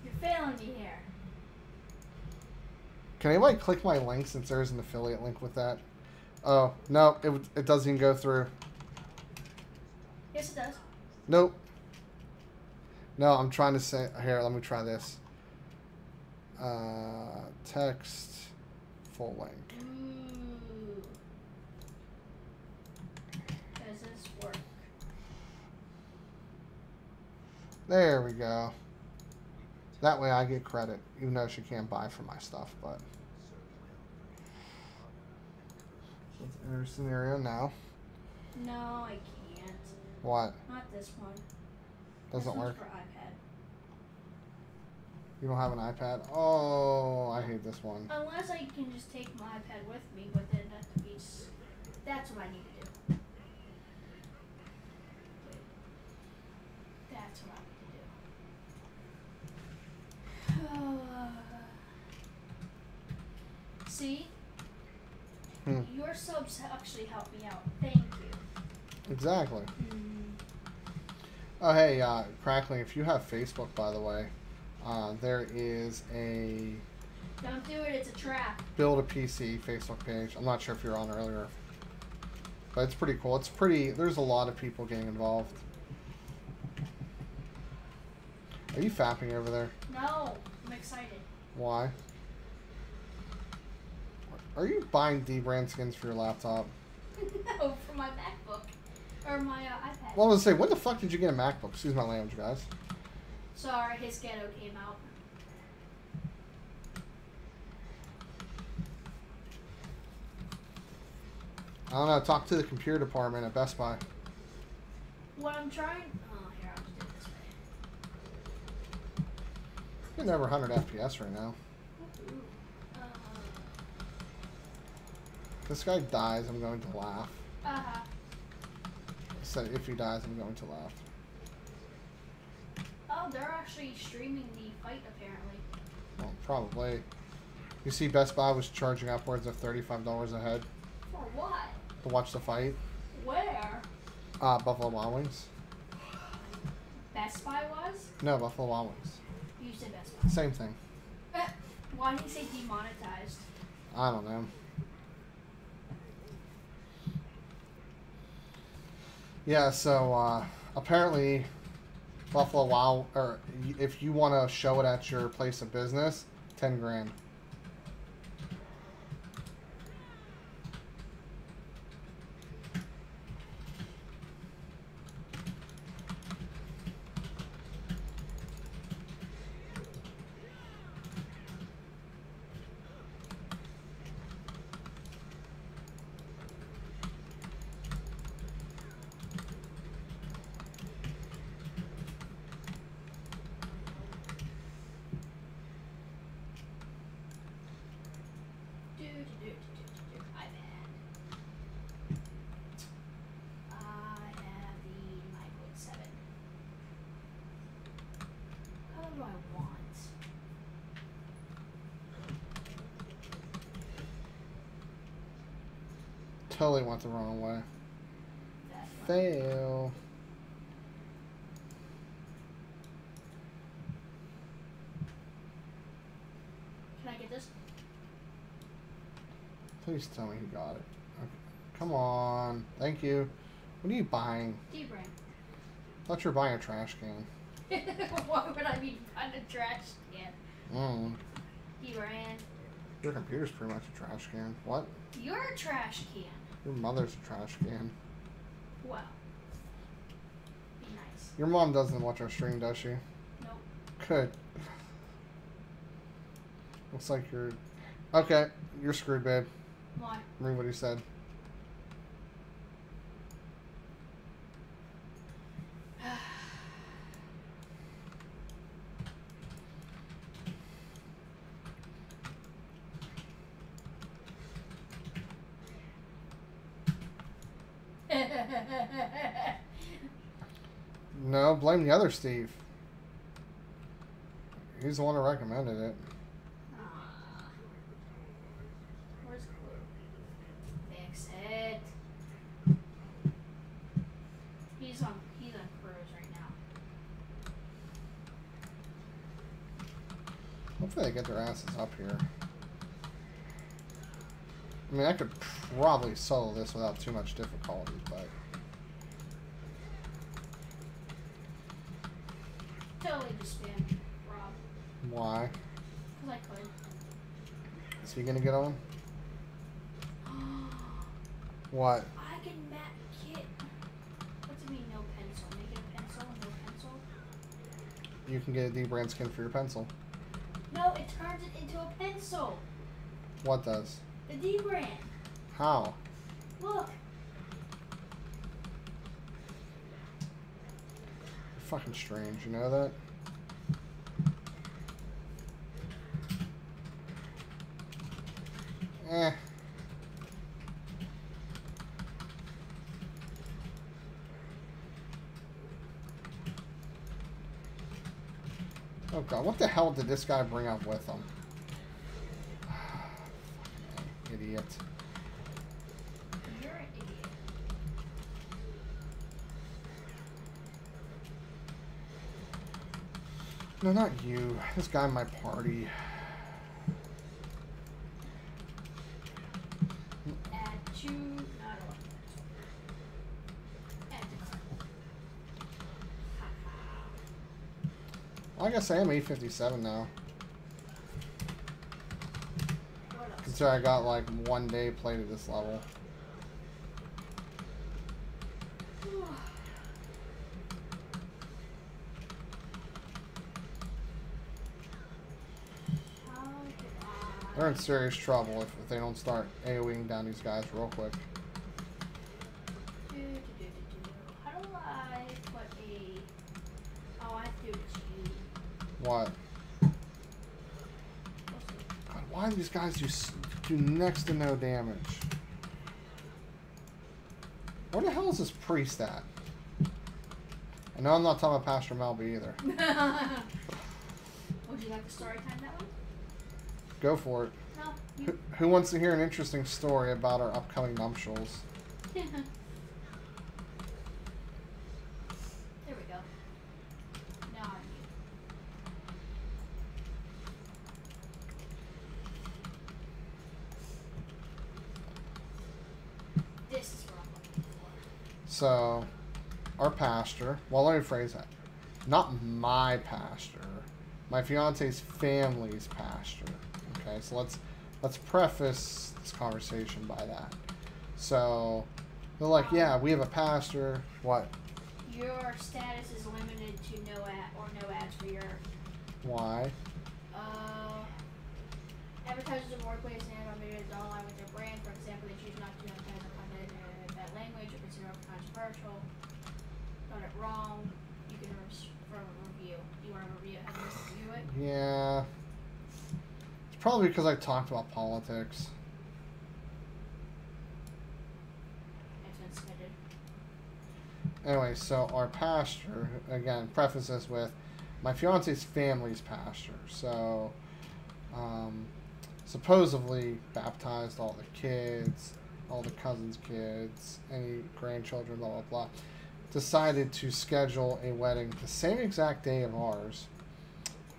You're failing me here. Can anybody click my link since there's an affiliate link with that? Oh, no, it doesn't even go through. Yes, it does. Nope. No, I'm trying to say... Here, let me try this. Text, full link. Ooh. Does this work? There we go. That way I get credit, even though she can't buy from my stuff, but... Let's enter scenario now. No, I can't. What? Not this one. Doesn't This one's work? for iPad. You don't have an iPad? Oh, I hate this one. Unless I can just take my iPad with me, but then that's what I need to do. That's what I need to do. See? Your subs actually help me out. Thank you. Exactly. Mm. Oh, hey, Crackling, if you have Facebook, by the way, there is a... Don't do it, it's a trap. Build a PC Facebook page. I'm not sure if you're on earlier. But it's pretty cool. It's pretty... There's a lot of people getting involved. Are you fapping over there? No, I'm excited. Why? Are you buying D-brand skins for your laptop? No, for my MacBook. Or my iPad. Well, I was going to say, when the fuck did you get a MacBook? Excuse my language, guys. Sorry, his ghetto came out. I don't know. Talk to the computer department at Best Buy. What I'm trying. Oh, here, I'll just do it this way. Getting over 100 FPS right now. Ooh. If this guy dies, I'm going to laugh. Uh-huh. So if he dies, I'm going to laugh. Oh, they're actually streaming the fight, apparently. Well, probably. You see, Best Buy was charging upwards of $35 a head For what? to watch the fight. Where? Buffalo Wild Wings. Best Buy was? No, Buffalo Wild Wings. You said Best Buy. Same thing. Why did you say demonetized? I don't know. Yeah, so apparently Buffalo Wild, or if you want to show it at your place of business, 10 grand. Totally went the wrong way. Fail. Can I get this? Please tell me he got it. Okay. Come on. Thank you. What are you buying? D-brand. I thought you were buying a trash can. Why would I be buying a trash can? D-brand. Your computer's pretty much a trash can. What? You're a trash can. Your mother's a trash can. Well. Be nice. Your mom doesn't watch our stream, does she? Nope. Good. Looks like you're... Okay, you're screwed, babe. Why? Read what he said. No, blame the other Steve. He's the one who recommended it. Where's Clue? Fix it. He's on cruise right now. Hopefully they get their asses up here. I mean, I could probably solo this without too much difficulty, but... Totally just spam Rob. Why? Because I could. Is he gonna get on? What? I can map kit. What's it mean, no pencil? Make it a pencil, no pencil? You can get a D-brand skin for your pencil. No, it turns it into a pencil. What does? The D-brand. How? Look. You're fucking strange, you know that? Eh. Oh god, what the hell did this guy bring up with him? Fucking idiot. You're an idiot. No, not you. This guy in my party. Add to, not one. Add to cart. Well, I guess I am 857 now. What else? Consider I got like 1 day played at this level. They're in serious trouble if they don't start AoEing down these guys real quick. How do I put a... Oh, I have to do it to you. What? God, why do these guys do next to no damage? Where the hell is this priest at? I know I'm not talking about Pastor Melby either. Would you like the story time that one? Go for it. No. You... Who wants to hear an interesting story about our upcoming nuptials? There we go. Now I'm you. This is what I'm looking for. So, our pastor, well, let me phrase that. Not my pastor, my fiance's family's pastor. Okay, so let's preface this conversation by that. So, they're like, yeah, we have a pastor. What? Your status is limited to no ads for your... Why? Advertisers of workplace and on videos don't align with their brand. For example, they choose not to advertise on content in bad language or consider it controversial. Got it wrong. You can for a review. Do you want to review? Have you review it? Yeah. It's probably because I talked about politics. It's been submitted. Anyway, so our pastor, again, preface this with my fiance's family's pastor. So, supposedly baptized all the kids, all the cousins' kids, any grandchildren, blah, blah, blah. Decided to schedule a wedding the same exact day of ours,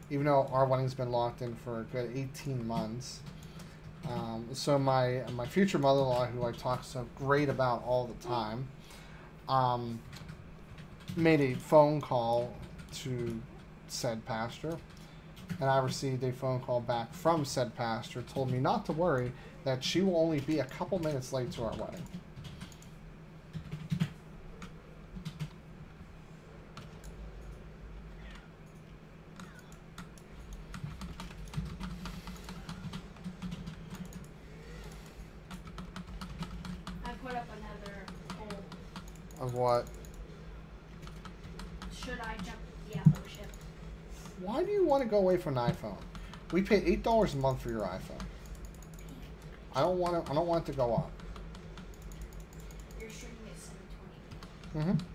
even though our wedding's been locked in for a good 18 months. So my future mother-in-law, who I talk so great about all the time, made a phone call to said pastor, and I received a phone call back from said pastor, told me not to worry, that she will only be a couple minutes late to our wedding. I put up another poll. Of what? Should I jump the Apple ship? Why do you want to go away from an iPhone? We pay $8 a month for your iPhone. I don't want it to go up. You're streaming at 720. Mm-hmm.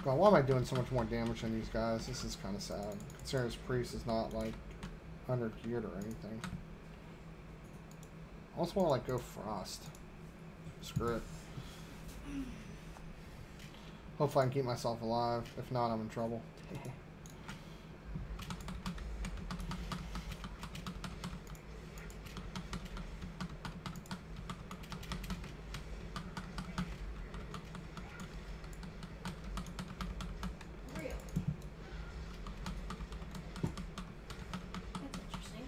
God, why am I doing so much more damage than these guys? This is kind of sad. Considering this priest is not like under geared or anything. I almost want to like go frost. Screw it. Hopefully I can keep myself alive. If not, I'm in trouble. Real. That's interesting.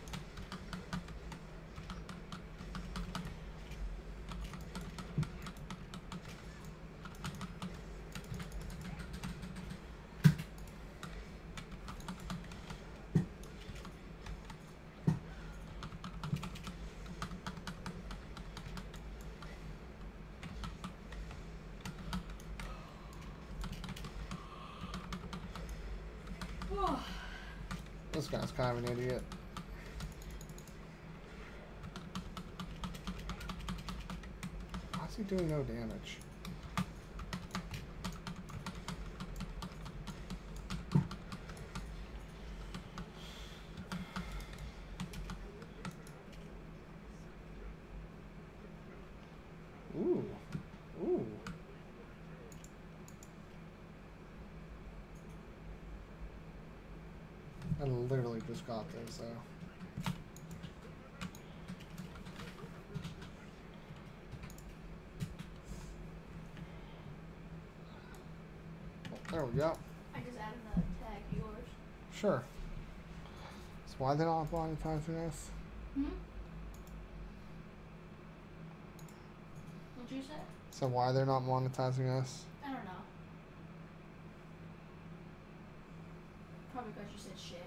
This guy's kind of an idiot. Why's he doing no damage? Ooh. Ooh. I literally just got those though. Oh, there we go. I just added the tag yours. Sure. So why they not monetizing this? Hmm? What'd you say? So why they're not monetizing us? I don't know. Probably because you said shit.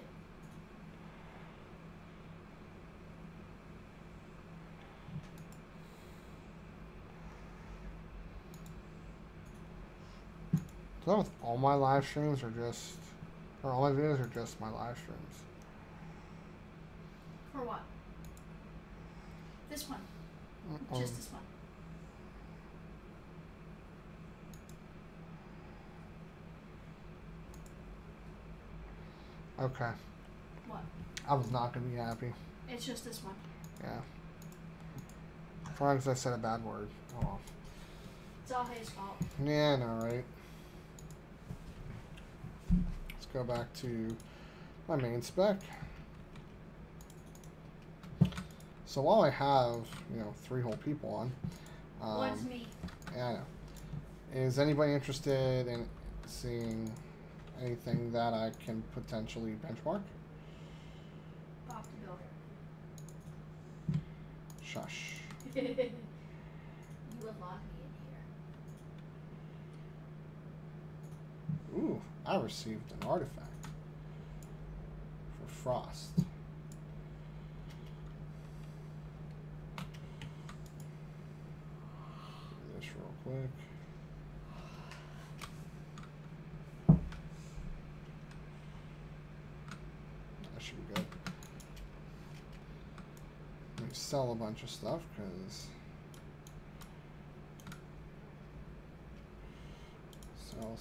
Is that with all my live streams or just, or all my videos or just my live streams? For what? This one. Just this one. Okay. What? I was not going to be happy. It's just this one. Yeah. As long as I said a bad word. Oh. It's all his fault. Yeah, I know, right? Let's go back to my main spec. So while I have, 3 whole people on. One's me. Yeah, I know. Is anybody interested in seeing anything that I can potentially benchmark? Pop the builder. Shush. You would lock me in here. Ooh, I received an artifact for Frost. Do this real quick. That should be good. Let me sell a bunch of stuff because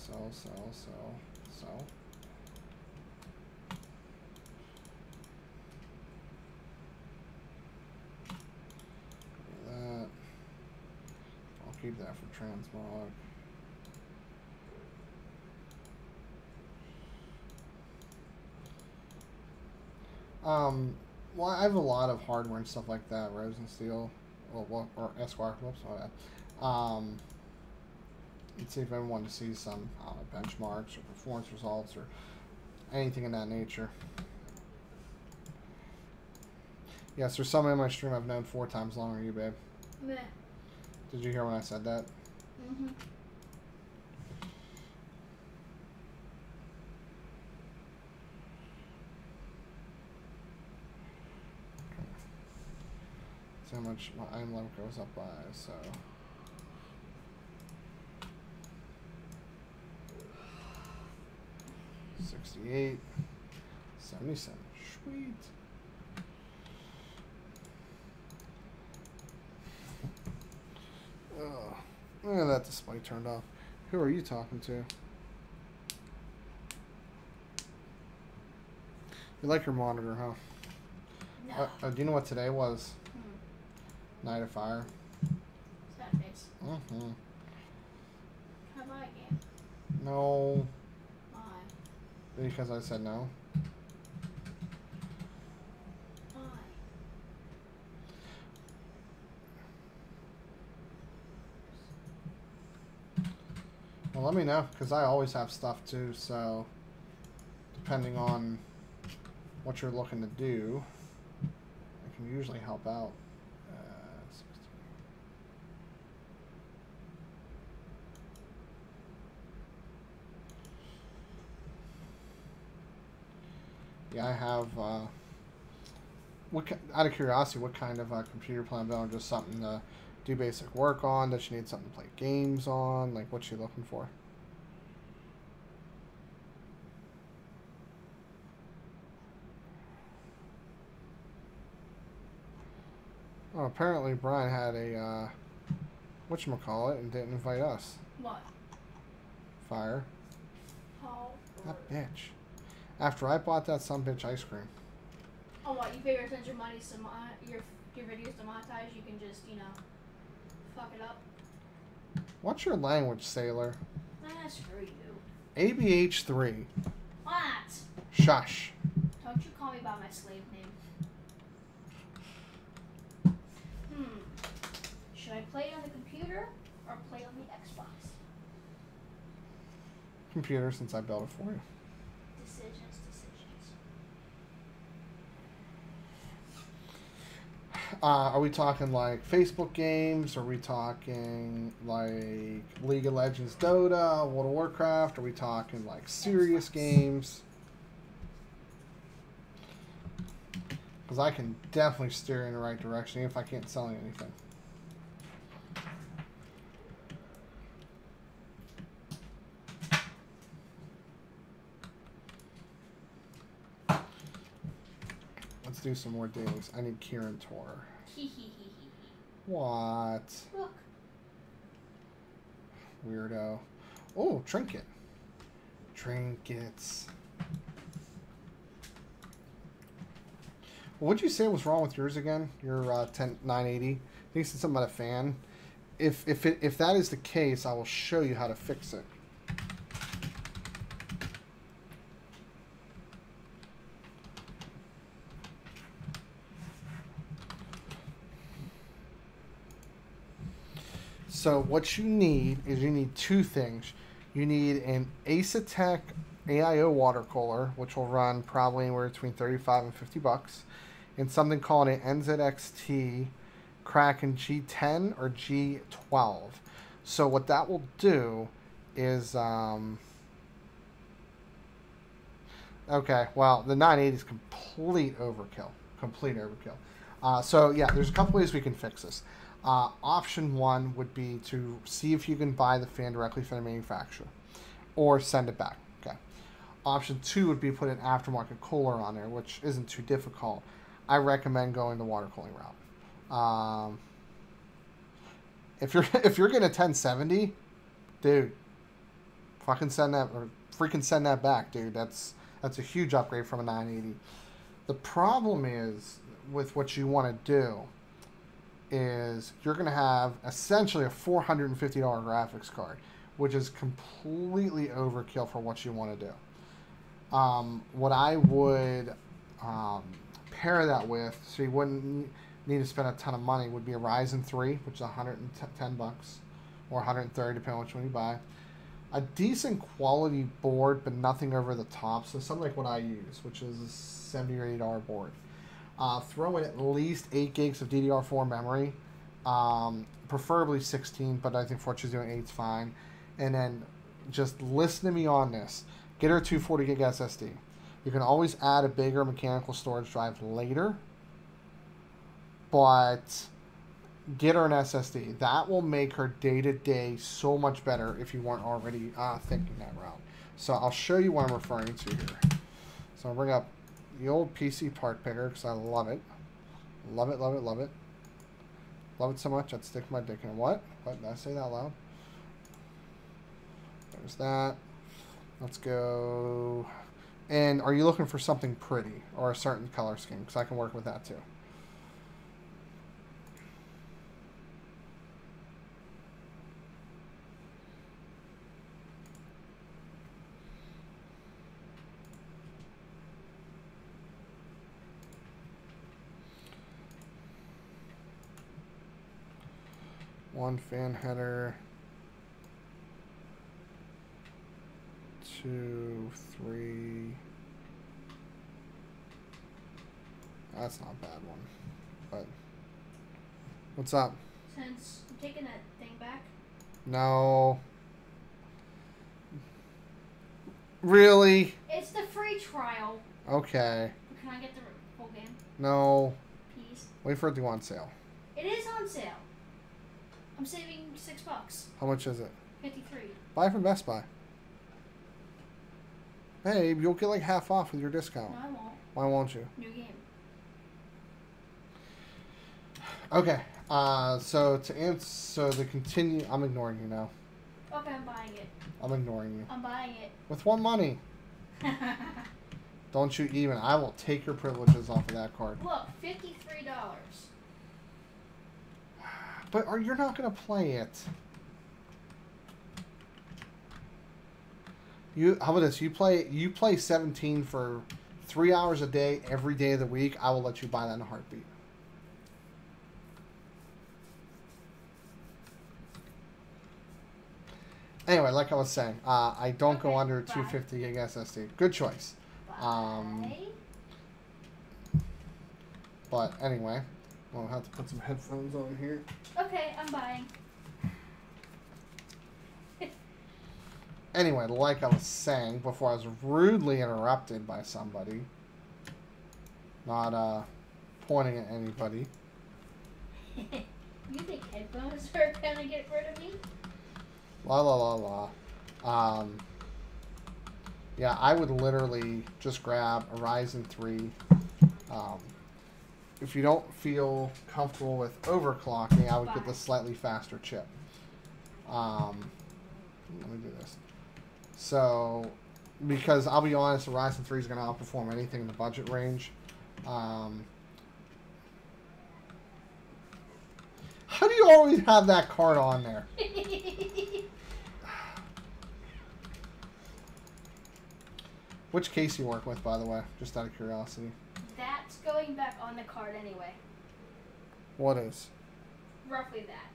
sell. That. I'll keep that for transmog. Well, I have a lot of hardware and stuff like that, Ryzen Steel, or Esquire, whoops, my bad. Let's see if anyone wanted to see some benchmarks or performance results or anything in that nature. Yes, there's someone in my stream I've known 4 times longer than you, babe. Meh. Did you hear when I said that? Mm-hmm. See how much my item level goes up by, so. $68, $77, sweet. Oh, look at that display turned off. Who are you talking to? You like your monitor, huh? No. Do you know what today was? Night of Fire. Saturdays. Mm-hmm. How about a game? No. Why? Because I said no. Why? Well, let me know, because I always have stuff too, so depending on what you're looking to do, I can usually help out. 16. Yeah, I have, out of curiosity, what kind of computer plan build? Just something to do basic work on? Does she need something to play games on? Like, what's she looking for? Oh, apparently Brian had a, whatchamacallit, and didn't invite us. What? Fire. Oh. That bitch. After I bought that sumbitch ice cream. Oh, what? You figure since your money's your video's demonetized, you can just, fuck it up? What's your language, sailor? Screw you. ABH3. What? Shush. Don't you call me by my slave name. Should I play it on the computer or play it on the Xbox? Computer, since I built it for you. Decisions. Are we talking like Facebook games? Are we talking like League of Legends, Dota, World of Warcraft? Are we talking like serious games? Because I can definitely steer you in the right direction, even if I can't sell you anything. do some more dailies. I need Kieran Tor. Hee hee hee hee. What? Look. Weirdo. Oh, trinket. Trinkets. What'd you say was wrong with yours again? Your 980. I think you said something about a fan. If that is the case, I will show you how to fix it. So what you need is you need two things. You need an Asetek AIO water cooler, which will run probably anywhere between 35 and 50 bucks, and something called an NZXT Kraken G10 or G12. So what that will do is, okay, well, the 980 is complete overkill. Complete overkill. So yeah, there's a couple ways we can fix this. Option one would be to see if you can buy the fan directly from the manufacturer or send it back. Okay. Option two would be put an aftermarket cooler on there, which isn't too difficult. I recommend going the water cooling route. If you're getting a 1070, dude, fucking send that or freaking send that back, dude. That's a huge upgrade from a 980. The problem is with what you want to do is you're going to have essentially a $450 graphics card, which is completely overkill for what you want to do. What I would pair that with, so you wouldn't need to spend a ton of money, would be a Ryzen 3, which is 110 bucks, or 130 depending on which one you buy. A decent quality board, but nothing over the top. So something like what I use, which is a $70 or $80 board. Throw in at least 8 gigs of DDR4 memory, preferably 16, but I think for what she's doing 8's fine. And then just listen to me on this. Get her a 240 gig SSD. You can always add a bigger mechanical storage drive later, but get her an SSD. That will make her day-to-day so much better if you weren't already thinking that route. So I'll show you what I'm referring to here. So I'll bring up the old PC part picker because I love it. Love it, love it, love it. Love it so much I'd stick my dick in it. What? What? Did I say that loud? There's that. Let's go. And are you looking for something pretty or a certain color scheme? Because I can work with that too. One fan header, 2, 3. That's not a bad one, but what's up? Since I'm taking that thing back. No. Really? It's the free trial. Okay. Can I get the full game? No. Please. Wait for it to go on sale. It is on sale. I'm saving $6. How much is it? 53. Buy from Best Buy. Hey, you'll get like half off with your discount. No, I won't. Why won't you? New game. Okay. So to answer, so to continue, I'm ignoring you now. Okay, I'm buying it. I'm ignoring you. I'm buying it. With what money? Don't you even. I will take your privileges off of that card. Look, $53. But you're not going to play it. How about this? You play 17 for 3 hours a day, every day of the week. I will let you buy that in a heartbeat. Anyway, like I was saying, I don't go under 250 gig SSD. Good choice. But anyway, we'll have to put some headphones on here. Okay, I'm buying. Anyway, like I was saying before, I was rudely interrupted by somebody. Not pointing at anybody. You think headphones are gonna get rid of me? La la la la. Yeah, I would literally just grab a Ryzen 3. if you don't feel comfortable with overclocking, I would get the slightly faster chip. Let me do this. So, because I'll be honest, the Ryzen 3 is going to outperform anything in the budget range. How do you always have that card on there? Which case you work with, by the way? Just out of curiosity. That's going back on the card anyway. What is? Roughly that.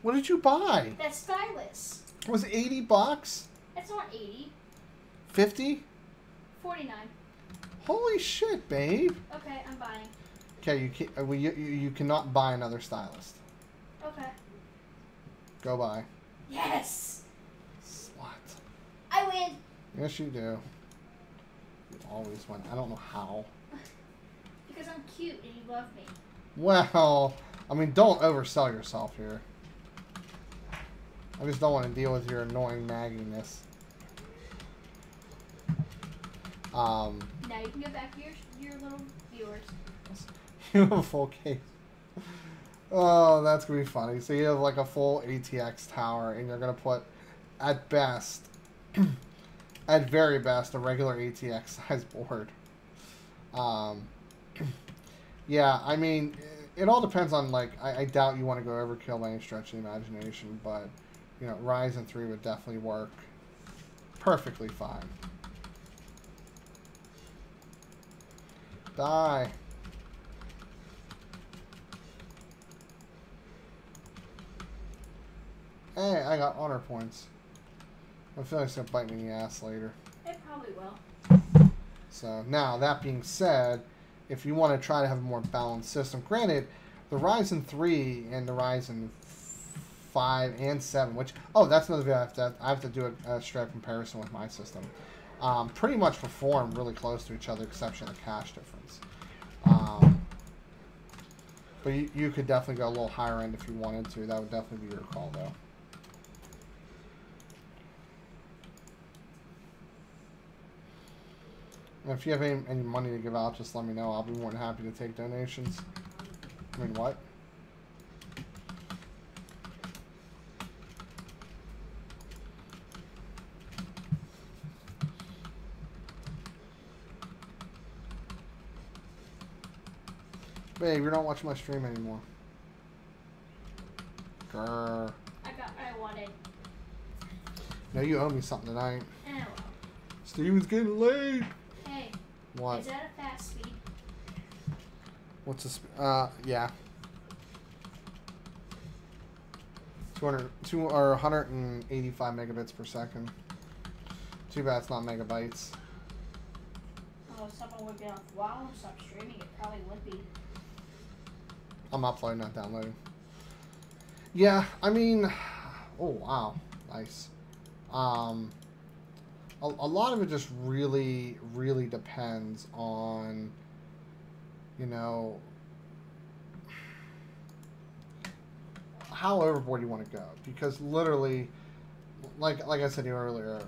What did you buy? That stylus. It was $80? That's not 80. 50? 49. Holy shit, babe. Okay, I'm buying. Okay, you can't, you cannot buy another stylist. Okay. Go buy. Yes! Slut. I win! Yes, you do. You always win. I don't know how. Because I'm cute and you love me. Well, I mean, don't oversell yourself here. I just don't want to deal with your annoying nagginess. Now you can get back to your little viewers. You have a full case. Oh, that's going to be funny. So you have like a full ATX tower, and you're going to put, at best, at very best, a regular ATX size board. Yeah, I mean, it all depends on, like, I doubt you want to go overkill by any stretch of the imagination, but, you know, Ryzen 3 would definitely work perfectly fine. Die. Hey, I got honor points. I feel like it's going to bite me in the ass later. It probably will. So, now, that being said, if you want to try to have a more balanced system, granted, the Ryzen 3 and the Ryzen 5 and 7, which, oh, that's another video I have to do a straight comparison with my system. Pretty much perform really close to each other, exception of the cache difference. But you could definitely go a little higher end if you wanted to. That would definitely be your call, though. And if you have any money to give out, just let me know. I'll be more than happy to take donations. I mean, what? Babe, you're not watching my stream anymore. Grr. I got what I wanted. No, you owe me something tonight. Oh well. Steven's getting late. Hey. What? Is that a fast speed? What's the yeah. 185 megabits per second. Too bad it's not megabytes. Oh, if someone would be on while and stop streaming, it probably would be. I'm uploading, not downloading. Yeah, I mean, oh wow, nice. A lot of it just really depends on, you know, how overboard you want to go. Because literally, like I said to you earlier,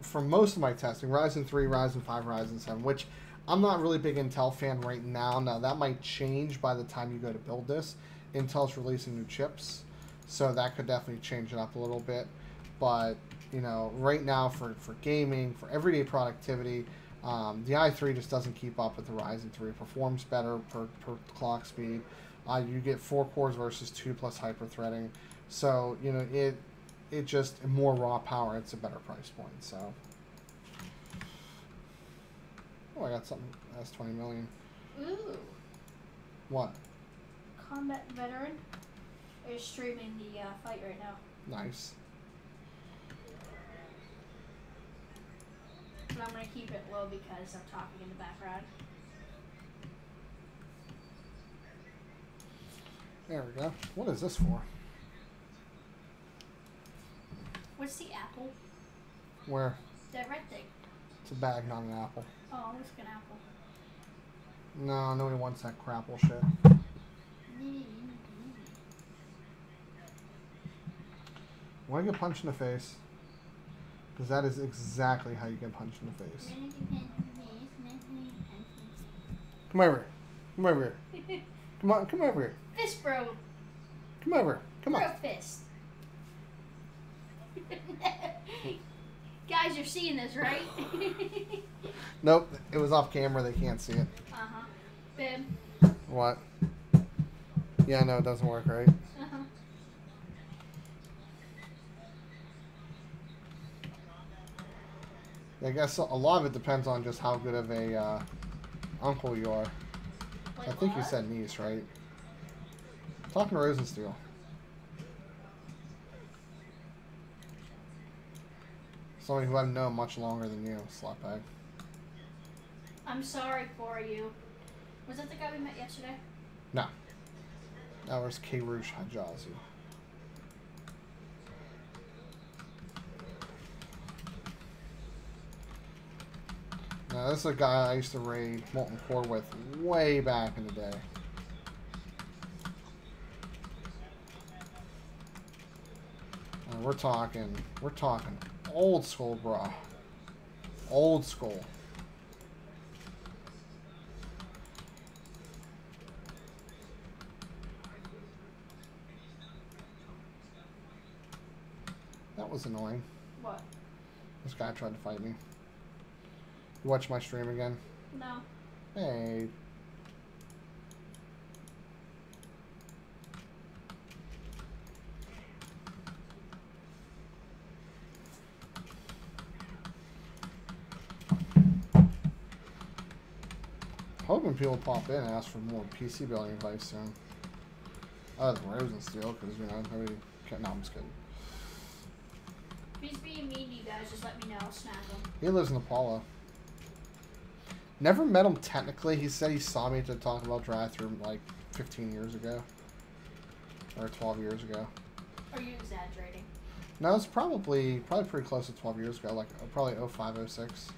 for most of my testing, Ryzen 3, Ryzen 5, Ryzen 7, which I'm not really a big Intel fan right now. Now, that might change by the time you go to build this. Intel's releasing new chips, so that could definitely change it up a little bit. But, you know, right now for gaming, for everyday productivity, the i3 just doesn't keep up with the Ryzen 3. It performs better per clock speed. You get 4 cores versus 2 plus hyper-threading. So, you know, it just, more raw power, it's a better price point, so. Oh, I got something. That's 20 million. Ooh. What? Combat veteran is streaming the fight right now. Nice. But I'm going to keep it low because I'm talking in the background. There we go. What is this for? What's the apple? Where? That red thing. It's a bag, not an apple. Oh, it's an apple. No, nobody wants that crapple shit. Why get punched in the face? Because that is exactly how you get punched in the face. Come over here. Come over here. Come on, come over here. Fist, bro. Come over. Come on. Bro fist. Guys, you're seeing this, right? Nope, it was off camera. They can't see it. Uh-huh. Bim. What? Yeah, no, it doesn't work, right? Uh-huh. I guess a lot of it depends on just how good of a uncle you are. Wait, I think you what? said niece, right? Talking to Rosensteel. Somebody who I've known much longer than you, slapbag. I'm sorry for you. Was that the guy we met yesterday? No. That was Kairoush Hajazi. Now, this is a guy I used to raid Molten Core with way back in the day. And we're talking old school, bro. Old school. That was annoying. What? This guy tried to fight me. You watch my stream again? No. Hey. Hoping people pop in and ask for more PC building advice soon. Other than Rosensteel, because, you know, nobody can. No, I'm just kidding. If he's being mean to you guys, just let me know. I'll snap him. He lives in Apollo. Never met him technically. He said he saw me to talk about drive-thru like 15 years ago. Or 12 years ago. Are you exaggerating? No, it's probably pretty close to 12 years ago. Like, probably 05, 06.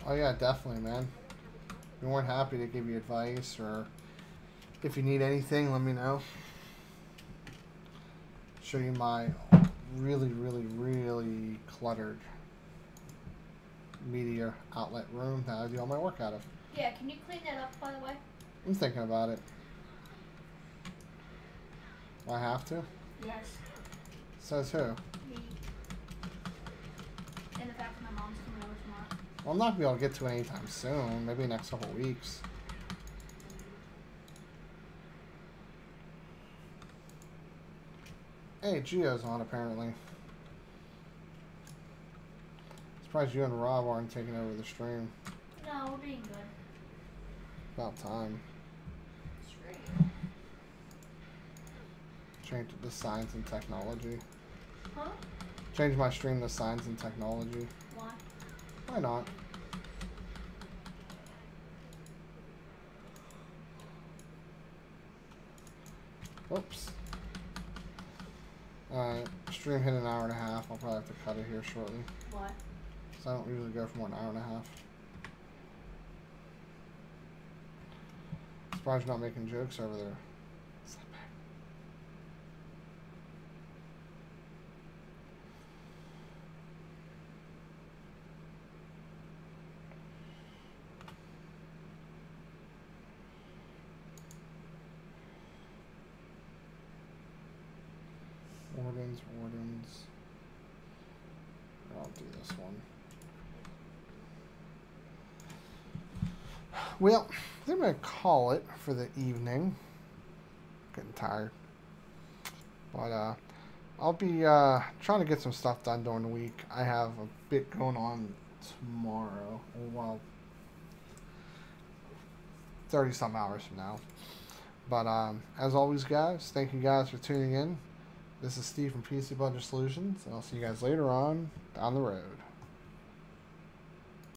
Oh yeah, definitely, man. We weren't happy to give you advice, or if you need anything, let me know. Show you my really, really, really cluttered media outlet room that I do all my work out of. Yeah, can you clean that up, by the way? I'm thinking about it. Do I have to? Yes. Says who? Me. And the fact that my mom's coming over tomorrow. Well, I'm not gonna be able to get to it anytime soon. Maybe next couple weeks. Hey, Gio's on apparently. Surprised you and Rob aren't taking over the stream. No, we're being good. About time. Straight. Change it to science and technology. Huh? Change my stream to science and technology. Why? Why not? Oops. Alright, stream hit an hour and a half. I'll probably have to cut it here shortly. Why? Because I don't usually go for more than an hour and a half. Surprised you're not making jokes over there. Wardens. I'll do this one. Well, I think I'm going to call it for the evening. Getting tired. But I'll be trying to get some stuff done during the week. I have a bit going on tomorrow. Well, 30-some hours from now. But as always, guys, thank you guys for tuning in. This is Steve from PC Budget Solutions, and I'll see you guys later on down the road.